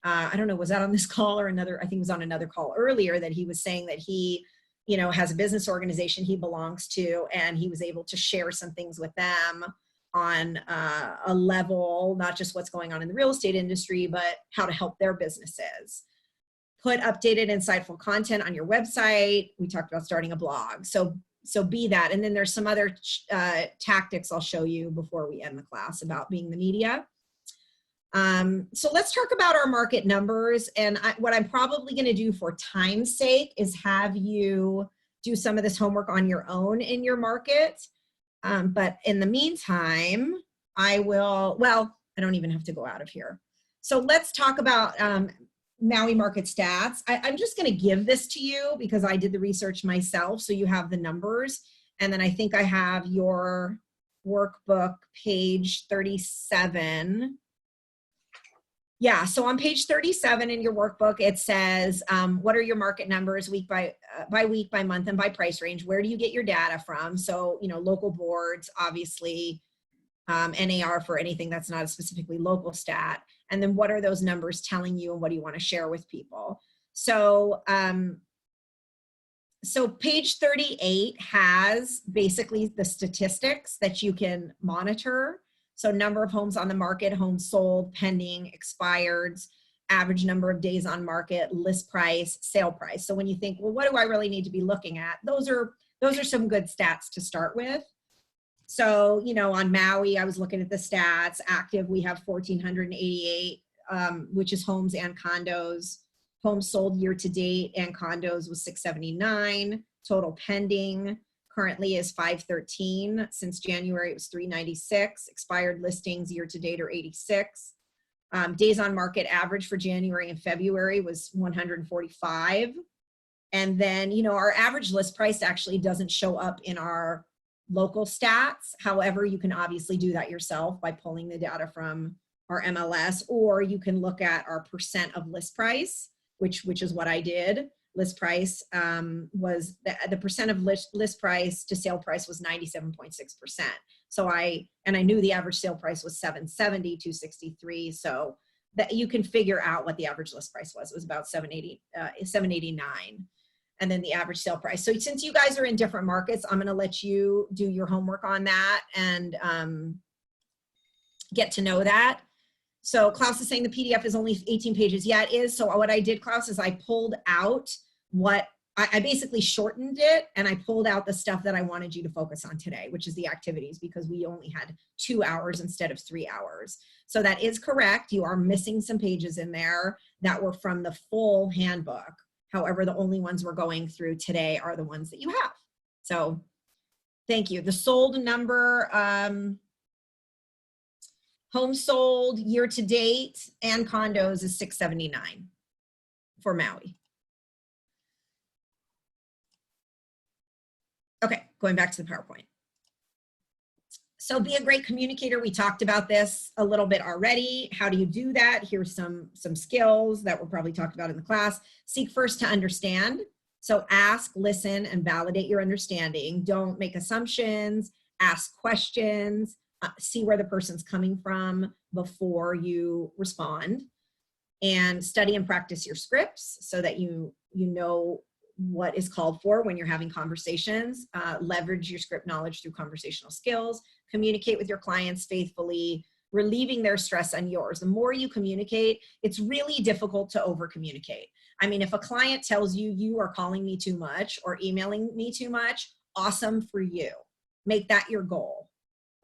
I don't know, was that on this call or another? I think it was on another call earlier that he was saying that he, you know, has a business organization he belongs to, and he was able to share some things with them on a level, not just what's going on in the real estate industry, but how to help their businesses. Put updated, insightful content on your website. We talked about starting a blog. So be that. And then there's some other tactics I'll show you before we end the class about being the media. So let's talk about our market numbers. And what I'm probably going to do for time's sake is have you do some of this homework on your own in your market. But in the meantime, I don't even have to go out of here. So let's talk about Maui market stats. I'm just going to give this to you because I did the research myself. So you have the numbers. And then I think I have your workbook, page 37. Yeah, so on page 37 in your workbook, it says, what are your market numbers week by week, by month, and by price range? Where do you get your data from? So, you know, local boards, obviously, NAR for anything that's not a specifically local stat. And then what are those numbers telling you and what do you want to share with people? So, so page 38 has basically the statistics that you can monitor. So number of homes on the market, homes sold, pending, expireds, average number of days on market, list price, sale price. So when you think, well, what do I really need to be looking at? Those are some good stats to start with. So, you know, on Maui, I was looking at the stats. Active, we have 1,488, which is homes and condos. Homes sold year to date and condos was 679. Total pending currently is 513. Since January, it was 396. Expired listings year to date are 86. Days on market average for January and February was 145. And then, you know, our average list price actually doesn't show up in our local stats. However, you can obviously do that yourself by pulling the data from our MLS, or you can look at our percent of list price, which is what I did. List price was the percent of list price to sale price was 97.6%. So I knew the average sale price was 770, 263. So that you can figure out what the average list price was. It was about 789. and then the average sale price. So since you guys are in different markets, I'm going to let you do your homework on that and get to know that. So Klaus is saying the PDF is only 18 pages. Yeah, it is. So what I did, Klaus, is I pulled out what I basically shortened it, and I pulled out the stuff that I wanted you to focus on today, which is the activities, because we only had 2 hours instead of 3 hours. So that is correct. You are missing some pages in there that were from the full handbook. However, the only ones we're going through today are the ones that you have. So thank you. The sold number, homes sold year to date and condos is 679 for Maui. Okay, going back to the PowerPoint. So be a great communicator. We talked about this a little bit already. How do you do that? Here's some skills that were probably talked about in the class. Seek first to understand. So ask, listen, and validate your understanding. Don't make assumptions, ask questions, see where the person's coming from before you respond. And study and practice your scripts so that you know what is called for when you're having conversations. Leverage your script knowledge through conversational skills. Communicate with your clients faithfully, relieving their stress on yours. The more you communicate, it's really difficult to over communicate. I mean, if a client tells you, you are calling me too much or emailing me too much, awesome for you. Make that your goal,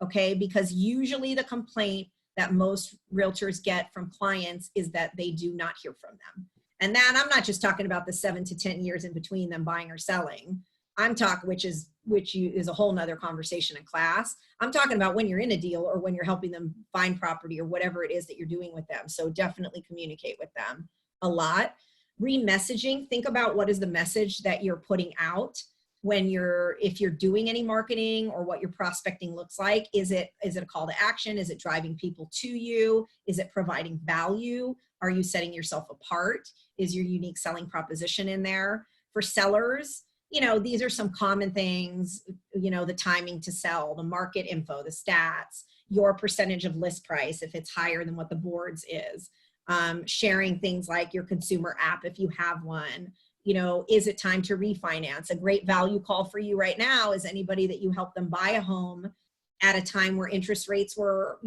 okay? Because usually the complaint that most realtors get from clients is that they do not hear from them. And that, I'm not just talking about the 7 to 10 years in between them buying or selling. I'm talking, which is a whole nother conversation in class. I'm talking about when you're in a deal or when you're helping them find property or whatever it is that you're doing with them. So definitely communicate with them a lot. Re-messaging, think about what is the message that you're putting out when if you're doing any marketing, or what your prospecting looks like. Is it a call to action? Is it driving people to you? Is it providing value? Are you setting yourself apart? Is your unique selling proposition in there? For sellers, these are some common things, the timing to sell, the market info, the stats, your percentage of list price if it's higher than what the board's is, sharing things like your consumer app if you have one. Is it time to refinance? A great value call for you right now is anybody that you help them buy a home at a time where interest rates were,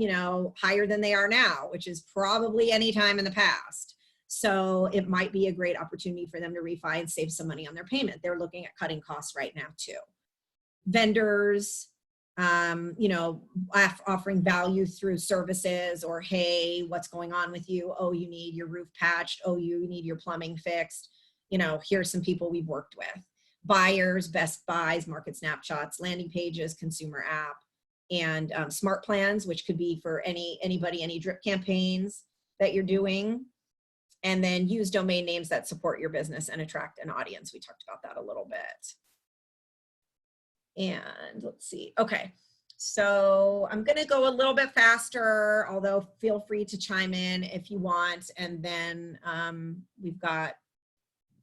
higher than they are now, which is probably any time in the past. So it might be a great opportunity for them to refi and save some money on their payment. They're looking at cutting costs right now too. Vendors, offering value through services, or, hey, what's going on with you? Oh, you need your roof patched. Oh, you need your plumbing fixed. Here's some people we've worked with. Buyers, best buys, market snapshots, landing pages, consumer app, and smart plans, which could be for anybody, any drip campaigns that you're doing. And then use domain names that support your business and attract an audience. We talked about that a little bit. And let's see. Okay, so I'm going to go a little bit faster, although feel free to chime in if you want. And then we've got,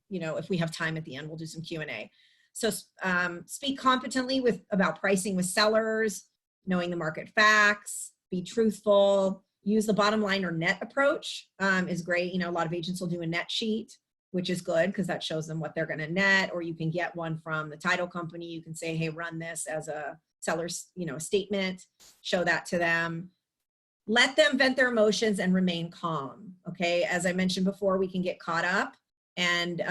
if we have time at the end, we'll do some Q&A. So speak competently about pricing with sellers, knowing the market facts, be truthful. Use the bottom line or net approach is great. A lot of agents will do a net sheet, which is good because that shows them what they're going to net, or you can get one from the title company. You can say, hey, run this as a seller's, statement, show that to them. Let them vent their emotions and remain calm. Okay. As I mentioned before, we can get caught up, and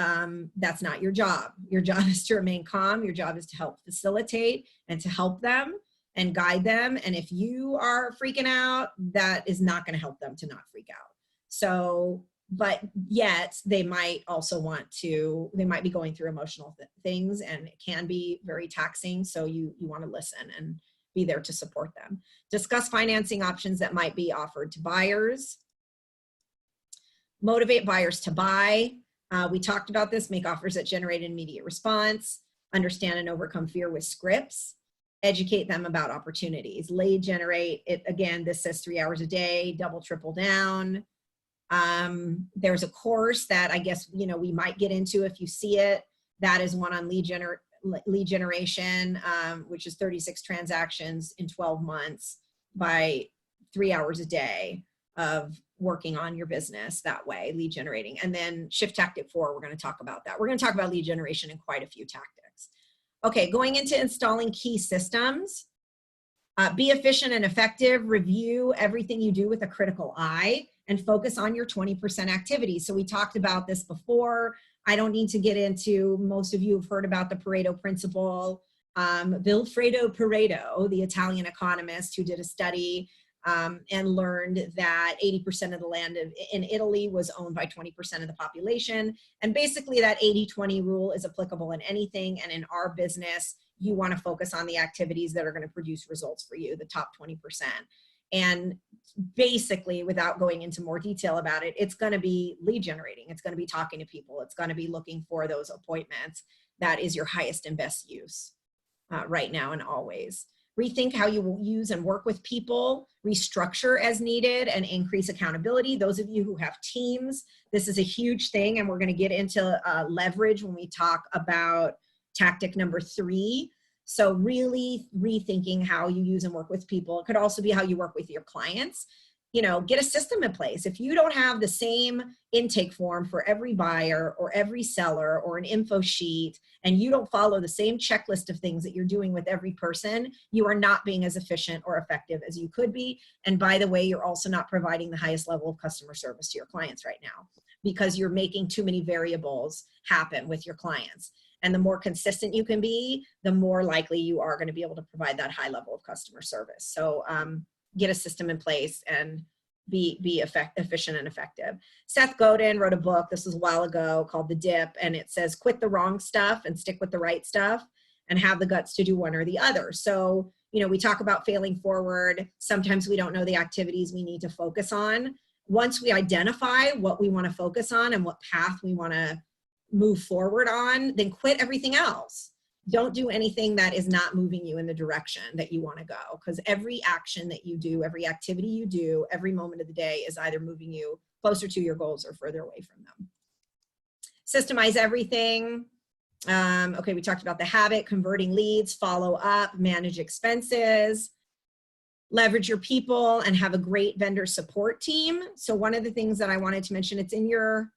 that's not your job. Your job is to remain calm. Your job is to help facilitate and to help them and guide them. And if you are freaking out, that is not going to help them to not freak out. So, but yet they might also they might be going through emotional things, and it can be very taxing. So you want to listen and be there to support them. Discuss financing options that might be offered to buyers. Motivate buyers to buy. We talked about this. Make offers that generate an immediate response. Understand and overcome fear with scripts. Educate them about opportunities. Lead generate. It again, this says 3 hours a day, double, triple down. There's a course that I guess, we might get into if you see it. That is one on lead generation, which is 36 transactions in 12 months by 3 hours a day of working on your business that way, lead generating. And then shift tactic 4, we're going to talk about that. We're going to talk about lead generation in quite a few tactics. Okay, going into installing key systems. Be efficient and effective. Review everything you do with a critical eye and focus on your 20% activities. So we talked about this before. I don't need to get into, most of you have heard about the Pareto principle. Vilfredo Pareto, the Italian economist who did a study and learned that 80% of the land in Italy was owned by 20% of the population. And basically that 80-20 rule is applicable in anything. And in our business, you want to focus on the activities that are going to produce results for you, the top 20%. And basically, without going into more detail about it, it's going to be lead generating. It's going to be talking to people. It's going to be looking for those appointments. That is your highest and best use right now and always. Rethink how you will use and work with people, restructure as needed, and increase accountability. Those of you who have teams, this is a huge thing, and we're going to get into leverage when we talk about tactic number 3. So really rethinking how you use and work with people. It could also be how you work with your clients. You know, get a system in place. If you don't have the same intake form for every buyer or every seller or an info sheet, and you don't follow the same checklist of things that you're doing with every person, you are not being as efficient or effective as you could be. And by the way, you're also not providing the highest level of customer service to your clients right now because you're making too many variables happen with your clients. And the more consistent you can be, the more likely you are going to be able to provide that high level of customer service. So get a system in place and be efficient and effective. Seth Godin wrote a book, this was a while ago, called The Dip, and it says quit the wrong stuff and stick with the right stuff and have the guts to do one or the other. So, you know, we talk about failing forward. Sometimes we don't know the activities we need to focus on. Once we identify what we want to focus on and what path we want to move forward on, then quit everything else. Don't do anything that is not moving you in the direction that you want to go, because every action that you do, every activity you do, every moment of the day is either moving you closer to your goals or further away from them. Systemize everything. Okay, we talked about the habit, converting leads, follow up, manage expenses, leverage your people, and have a great vendor support team. So one of the things that I wanted to mention, it's in your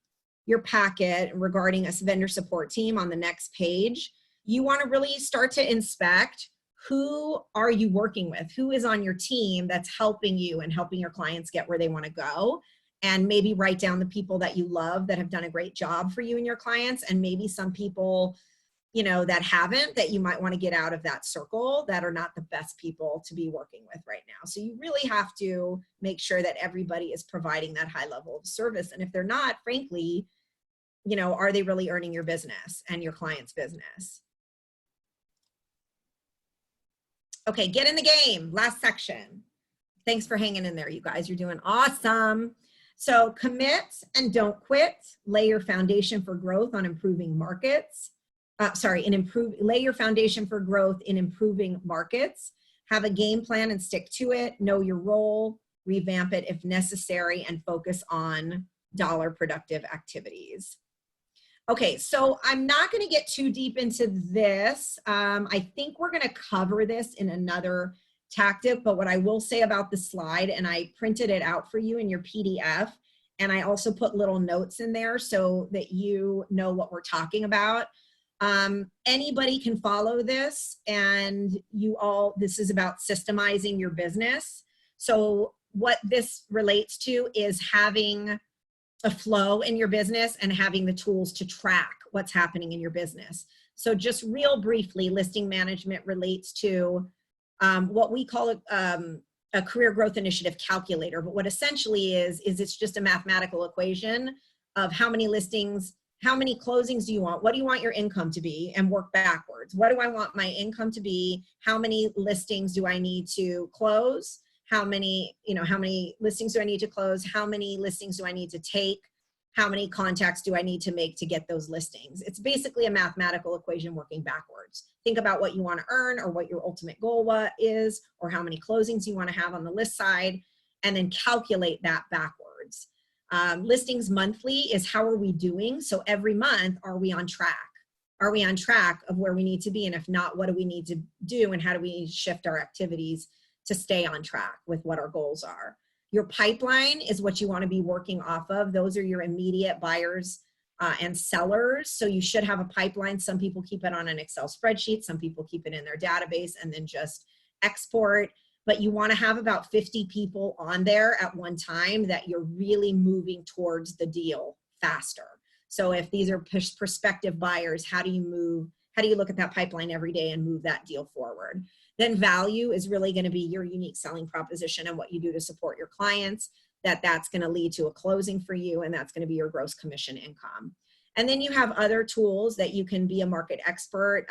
packet regarding a vendor support team on the next page. You want to really start to inspect who are you working with, who is on your team that's helping you and helping your clients get where they want to go, and maybe write down the people that you love that have done a great job for you and your clients, and maybe some people, you know, that haven't, that you might want to get out of that circle, that are not the best people to be working with right now. So you really have to make sure that everybody is providing that high level of service, and if they're not, frankly, you know, are they really earning your business and your client's business? Okay, get in the game, last section. Thanks for hanging in there, you guys. You're doing awesome. So commit and don't quit. Lay your foundation for growth on improving markets. Lay your foundation for growth in improving markets. Have a game plan and stick to it. Know your role, revamp it if necessary, and focus on dollar productive activities. Okay, so I'm not going to get too deep into this. I think we're going to cover this in another tactic, but what I will say about the slide, and I printed it out for you in your PDF, and I also put little notes in there so that you know what we're talking about. Anybody can follow this, and this is about systemizing your business. So what this relates to is having a flow in your business and having the tools to track what's happening in your business. So just real briefly, listing management relates to what we call a career growth initiative calculator. But what essentially is it's just a mathematical equation of how many listings, how many closings do you want? What do you want your income to be? And work backwards. What do I want my income to be? How many listings do I need to close? How many listings do I need to close? How many listings do I need to take? How many contacts do I need to make to get those listings? It's basically a mathematical equation working backwards. Think about what you want to earn or what your ultimate goal is, or how many closings you want to have on the list side, and then calculate that backwards. Listings monthly is how are we doing? So every month, are we on track? Are we on track of where we need to be? And if not, what do we need to do? And how do we shift our activities to stay on track with what our goals are? Your pipeline is what you want to be working off of. Those are your immediate buyers and sellers. So you should have a pipeline. Some people keep it on an Excel spreadsheet. Some people keep it in their database and then just export. But you want to have about 50 people on there at one time that you're really moving towards the deal faster. So if these are prospective buyers, how do you look at that pipeline every day and move that deal forward? Then value is really going to be your unique selling proposition and what you do to support your clients, that's going to lead to a closing for you, and that's going to be your gross commission income. And then you have other tools that you can be a market expert.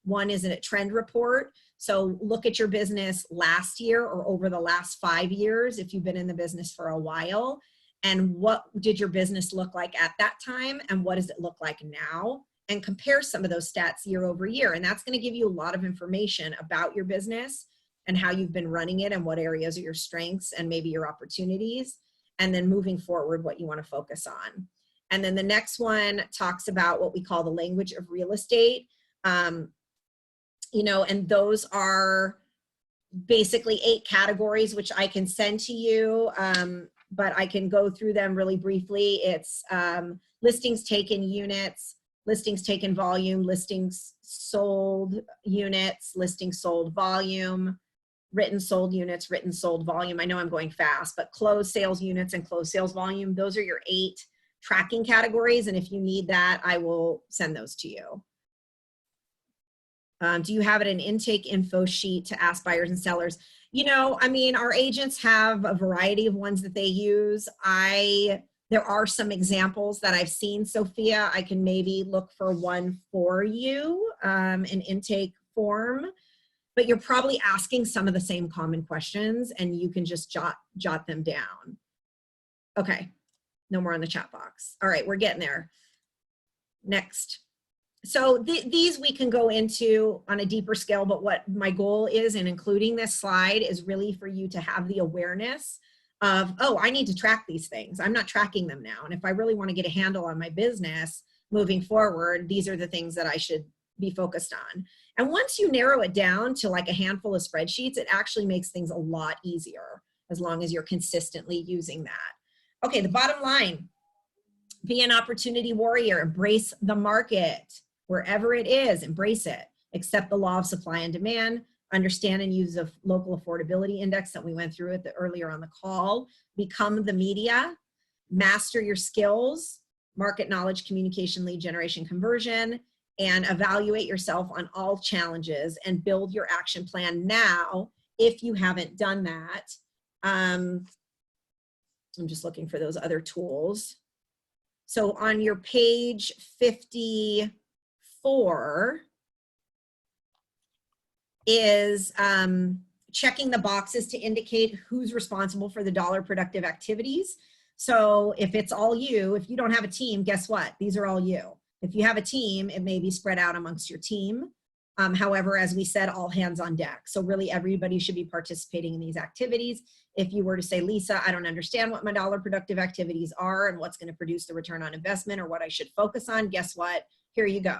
One is a trend report. So look at your business last year or over the last 5 years, if you've been in the business for a while, and what did your business look like at that time, and what does it look like now? And compare some of those stats year over year. And that's going to give you a lot of information about your business and how you've been running it and what areas are your strengths and maybe your opportunities. And then moving forward, what you want to focus on. And then the next one talks about what we call the language of real estate. And those are basically 8 categories, which I can send to you, but I can go through them really briefly. It's listings taken units, listings taken volume, listings sold units, listings sold volume, written sold units, written sold volume. I know I'm going fast, but closed sales units and closed sales volume, those are your 8 tracking categories. And if you need that, I will send those to you. Do you have it an intake info sheet to ask buyers and sellers? Our agents have a variety of ones that they use. There are some examples that I've seen, Sophia. I can maybe look for one for you, an intake form, but you're probably asking some of the same common questions and you can just jot them down. Okay, no more on the chat box. All right, we're getting there. Next. So these we can go into on a deeper scale, but what my goal is in including this slide is really for you to have the awareness of, oh, I need to track these things. I'm not tracking them now. And if I really want to get a handle on my business moving forward, these are the things that I should be focused on. And once you narrow it down to like a handful of spreadsheets, it actually makes things a lot easier as long as you're consistently using that. Okay, the bottom line, be an opportunity warrior, embrace the market. Wherever it is, embrace it. Accept the law of supply and demand. Understand and use a local affordability index that we went through earlier on the call. Become the media. Master your skills, market knowledge, communication, lead generation, conversion, and evaluate yourself on all challenges and build your action plan now if you haven't done that. I'm just looking for those other tools. So on your page 54 is checking the boxes to indicate who's responsible for the dollar productive activities. So if it's all you, if you don't have a team, guess what? These are all you. If you have a team, it may be spread out amongst your team. However, as we said, all hands on deck. So really everybody should be participating in these activities. If you were to say, Lisa, I don't understand what my dollar productive activities are and what's going to produce the return on investment or what I should focus on, guess what? Here you go.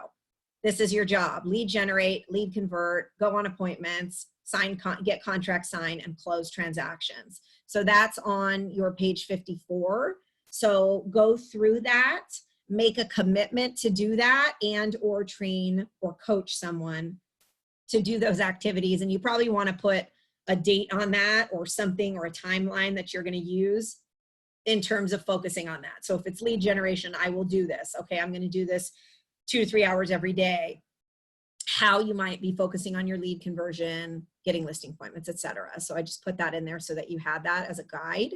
This is your job. Lead generate, lead convert, go on appointments, get contracts signed, and close transactions. So that's on your page 54. So go through that, make a commitment to do that, and or train or coach someone to do those activities. And you probably want to put a date on that or something or a timeline that you're going to use in terms of focusing on that. So if it's lead generation, I will do this. Okay, I'm going to do this 2 to 3 hours every day. How you might be focusing on your lead conversion, getting listing appointments, etc. So I just put that in there so that you had that as a guide.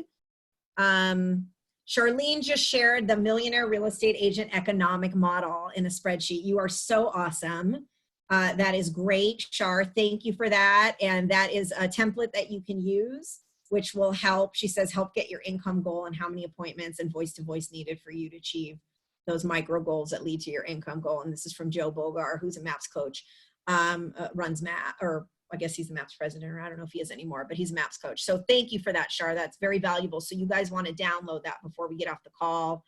Charlene just shared the Millionaire Real Estate Agent Economic Model in a spreadsheet. You are so awesome. That is great, Char. Thank you for that. And that is a template that you can use, which will help, she says, help get your income goal and how many appointments and voice-to-voice needed for you to achieve those micro goals that lead to your income goal. And this is from Joe Bogar, who's a MAPS coach, runs MAP, or I guess he's the MAPS president, or I don't know if he is anymore, but he's a MAPS coach. So thank you for that, Char. That's very valuable. So you guys want to download that before we get off the call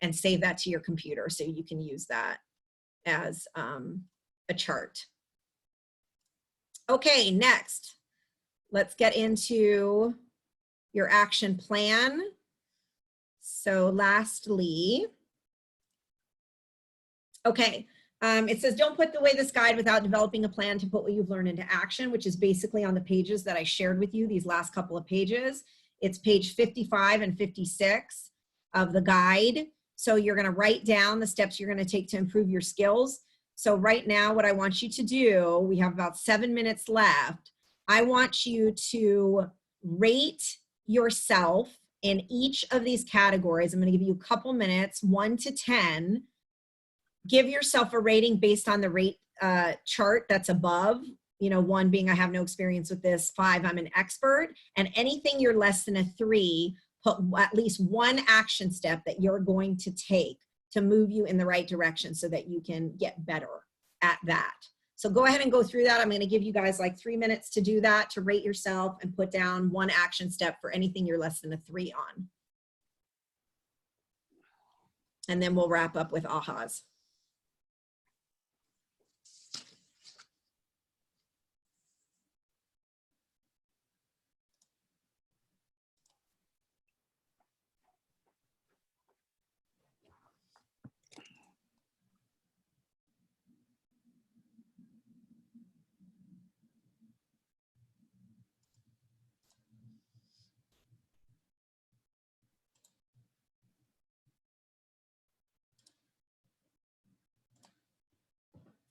and save that to your computer so you can use that as a chart. Okay, next, let's get into your action plan. So lastly, okay, it says don't put away this guide without developing a plan to put what you've learned into action, which is basically on the pages that I shared with you, these last couple of pages. It's page 55 and 56 of the guide. So you're gonna write down the steps you're gonna take to improve your skills. So right now, what I want you to do, we have about 7 minutes left. I want you to rate yourself in each of these categories. I'm gonna give you a couple minutes, 1 to 10. Give yourself a rating based on the rate chart that's above. You know, 1 being I have no experience with this, 5 I'm an expert, and anything you're less than a 3, put at least 1 action step that you're going to take to move you in the right direction so that you can get better at that. So go ahead and go through that. I'm going to give you guys like 3 minutes to do that, to rate yourself and put down 1 action step for anything you're less than a 3 on. And then we'll wrap up with ahas.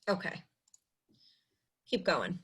Okay, keep going.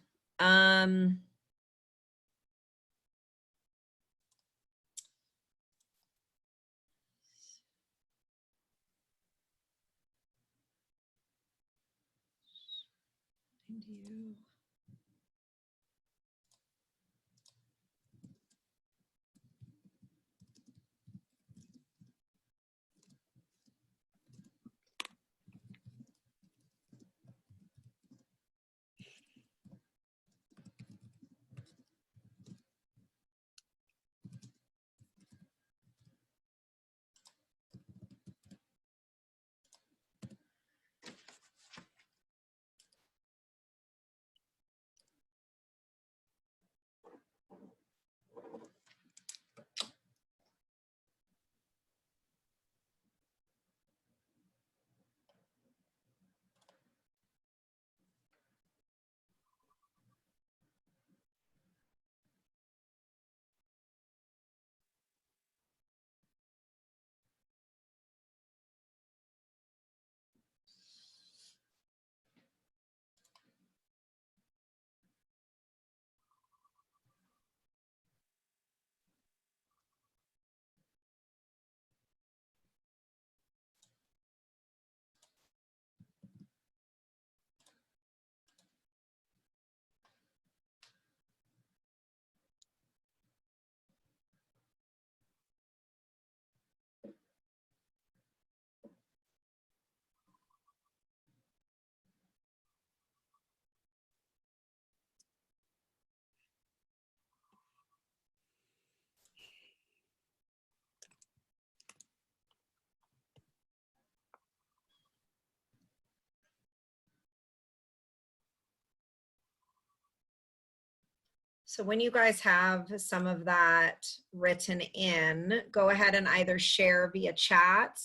So when you guys have some of that written in, go ahead and either share via chat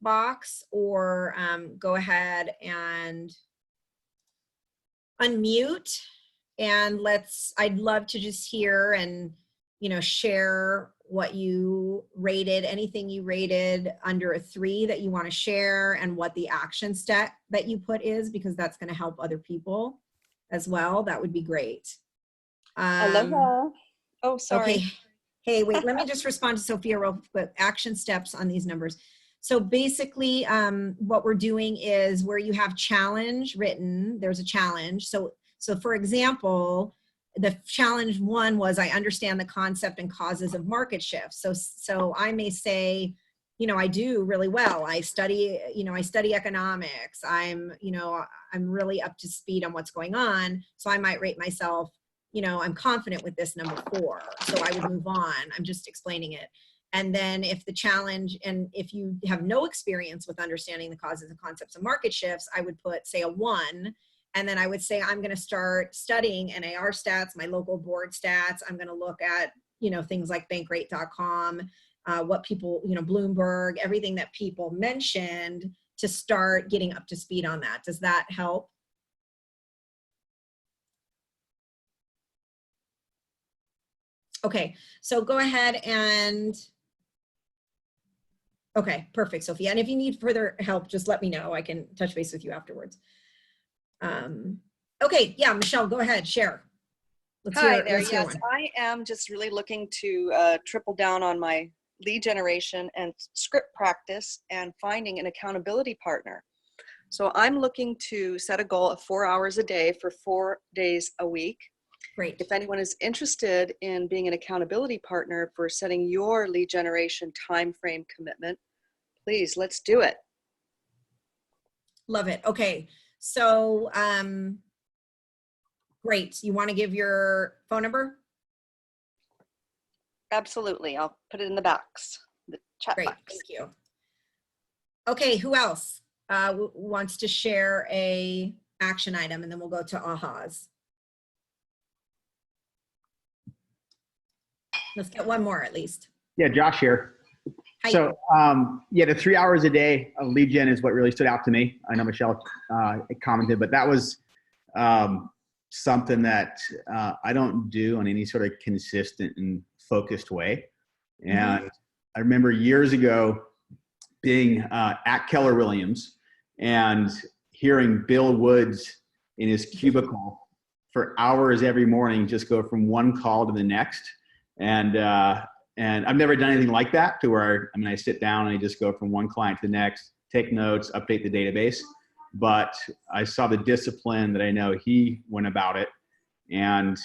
box or go ahead and unmute, and I'd love to just hear and, you know, share what you rated, anything you rated under a 3 that you want to share, and what the action step that you put is, because that's going to help other people as well. That would be great. Aloha. Oh, sorry. Okay. Hey, wait, let me just respond to Sophia real quick. Action steps on these numbers. So basically, what we're doing is where you have challenge written, there's a challenge. So for example, the challenge 1 was I understand the concept and causes of market shifts. So I may say, you know, I do really well. I study economics. I'm really up to speed on what's going on. So I might rate myself, you know, I'm confident with this number 4. So I would move on. I'm just explaining it. And then if the challenge, and if you have no experience with understanding the causes and concepts of market shifts, I would put, say, a 1. And then I would say, I'm going to start studying NAR stats, my local board stats. I'm going to look at, things like bankrate.com, what people, Bloomberg, everything that people mentioned to start getting up to speed on that. Does that help? Okay, so go ahead and, okay, perfect, Sophia. And if you need further help, just let me know. I can touch base with you afterwards. Okay, yeah, Michelle, go ahead, share. Hi there. let's hear Yes, one. I am just really looking to triple down on my lead generation and script practice and finding an accountability partner. So I'm looking to set a goal of 4 hours a day for 4 days a week. Great. If anyone is interested in being an accountability partner for setting your lead generation time frame commitment, please, let's do it. Love it. Okay, so great. You want to give your phone number? Absolutely. I'll put it in the box, the chat Great, box. thank you. Okay, who else wants to share a action item, and then we'll go to ahas. Let's get one more at least. Yeah, Josh here. Hi. So, yeah, the 3 hours a day of lead gen is what really stood out to me. I know Michelle commented, but that was something that I don't do in any sort of consistent and focused way. And I remember years ago being at Keller Williams and hearing Bill Woods in his cubicle for hours every morning just go from one call to the next. And I've never done anything like that to where, I sit down and I just go from one client to the next, take notes, update the database. But I saw the discipline that I know he went about it. And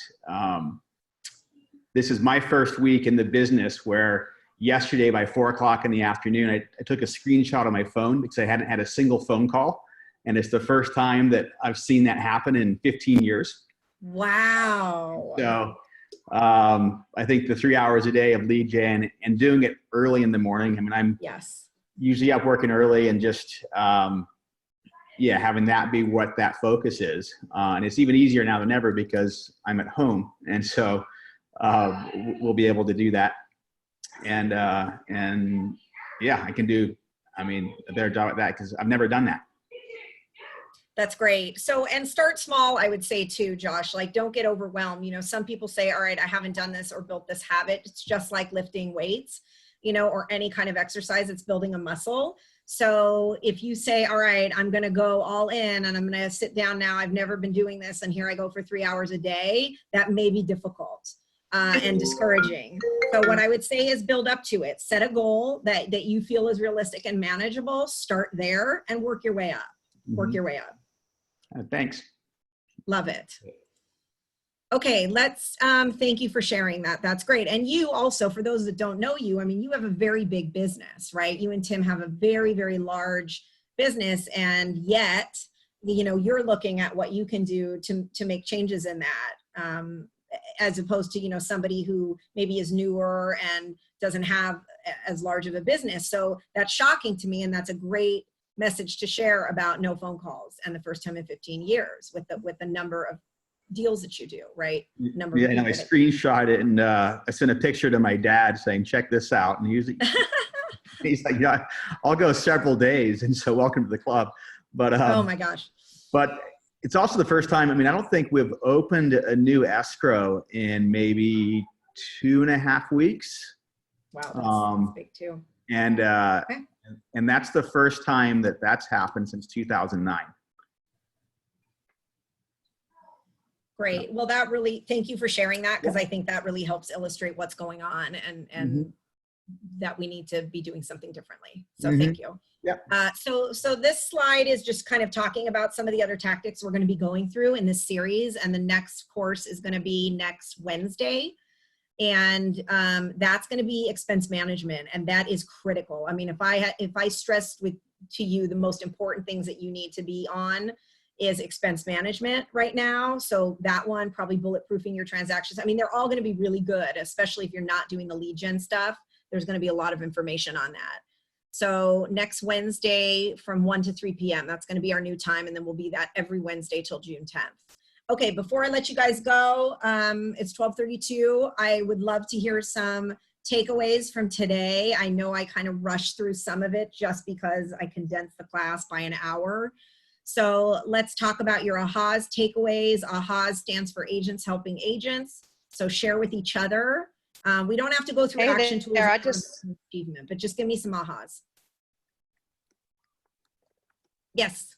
this is my first week in the business where yesterday by 4 o'clock in the afternoon, I took a screenshot on my phone because I hadn't had a single phone call. And it's the first time that I've seen that happen in 15 years. Wow. So I think the 3 hours a day of lead gen and doing it early in the morning. I'm usually up working early and just, having that be what that focus is. And it's even easier now than ever because I'm at home. And so we'll be able to do that. And I can do, a better job at that because I've never done that. That's great. So, and start small, I would say too, Josh, like don't get overwhelmed. Some people say, all right, I haven't done this or built this habit. It's just like lifting weights, or any kind of exercise, it's building a muscle. So if you say, all right, I'm going to go all in and I'm going to sit down now, I've never been doing this. And here I go for 3 hours a day, that may be difficult and discouraging. So what I would say is build up to it. Set a goal that you feel is realistic and manageable. Start there and work your way up. Work your way up. Thanks. Love it. Okay, let's thank you for sharing that. That's great. And you also, for those that don't know you, you have a very big business, right? You and Tim have a very, very large business, and yet, you're looking at what you can do to make changes in that, as opposed to, somebody who maybe is newer and doesn't have as large of a business. So that's shocking to me, and that's a great message to share about no phone calls and the first time in 15 years with the number of deals that you do, right? Number and I screenshot it and I sent a picture to my dad saying, check this out. And he's like, yeah, I'll go several days. And so welcome to the club. But oh my gosh. But it's also the first time, I don't think we've opened a new escrow in maybe 2.5 weeks. Wow, that's big too. And okay. And that's the first time that's happened since 2009. Great. Well, thank you for sharing that, because I think that really helps illustrate what's going on and that we need to be doing something differently. So thank you. Yeah. So this slide is just kind of talking about some of the other tactics we're going to be going through in this series. And the next course is going to be next Wednesday. And that's going to be expense management, and that is critical. If I stressed to you the most important things that you need to be on is expense management right now. So that one, probably bulletproofing your transactions. They're all going to be really good, especially if you're not doing the lead gen stuff. There's going to be a lot of information on that. So next Wednesday from 1 to 3 p.m. That's going to be our new time, and then we'll be that every Wednesday till June 10th. Okay, before I let you guys go, it's 12:32. I would love to hear some takeaways from today. I know I kind of rushed through some of it just because I condensed the class by an hour. So let's talk about your AHAs, takeaways. AHAs stands for Agents Helping Agents. So share with each other. We don't have to go through Hey action tools there, I and just achievement, but just give me some AHAs. Yes.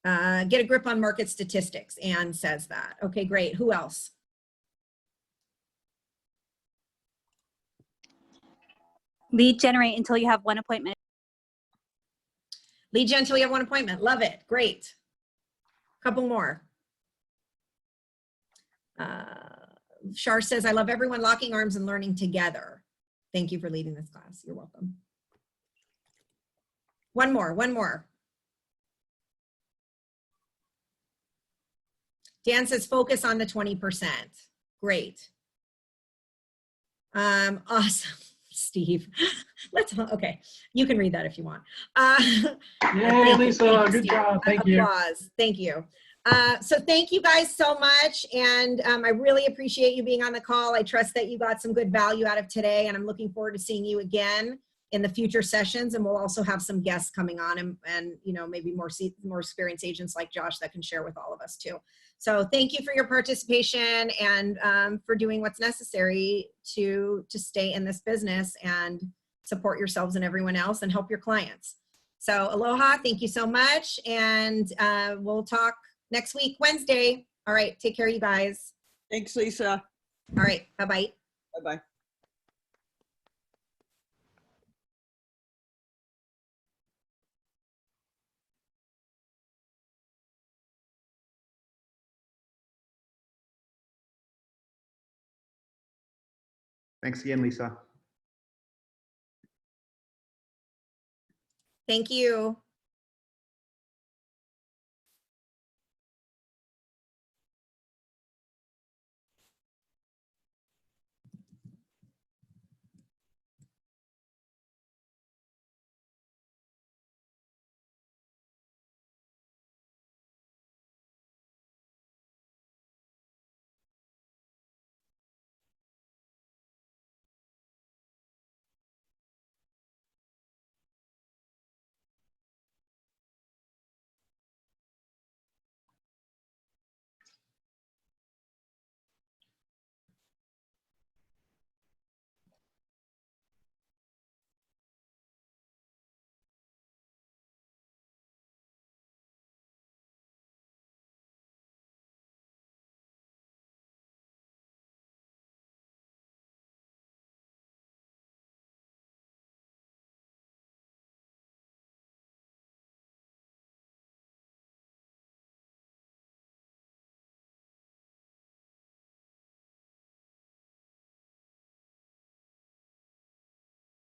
Get a grip on market statistics. Anne says that. Okay, great. Who else? Lead generate until you have one appointment. Lead gen until you have one appointment. Love it. Great. Couple more. Shar says, I love everyone locking arms and learning together. Thank you for leading this class. You're welcome. One more. Dan says, focus on the 20%. Great. Awesome, Steve. Okay, you can read that if you want. Yay, Lisa, good job. Thank you. Applause. Thank you. So thank you guys so much. And I really appreciate you being on the call. I trust that you got some good value out of today, and I'm looking forward to seeing you again in the future sessions. And we'll also have some guests coming on and you know, maybe more experienced agents like Josh that can share with all of us too. So thank you for your participation and for doing what's necessary to stay in this business and support yourselves and everyone else and help your clients. So aloha, thank you so much. And we'll talk next week, Wednesday. All right, take care, you guys. Thanks, Lisa. All right, bye-bye. Bye-bye. Thanks again, Lisa. Thank you.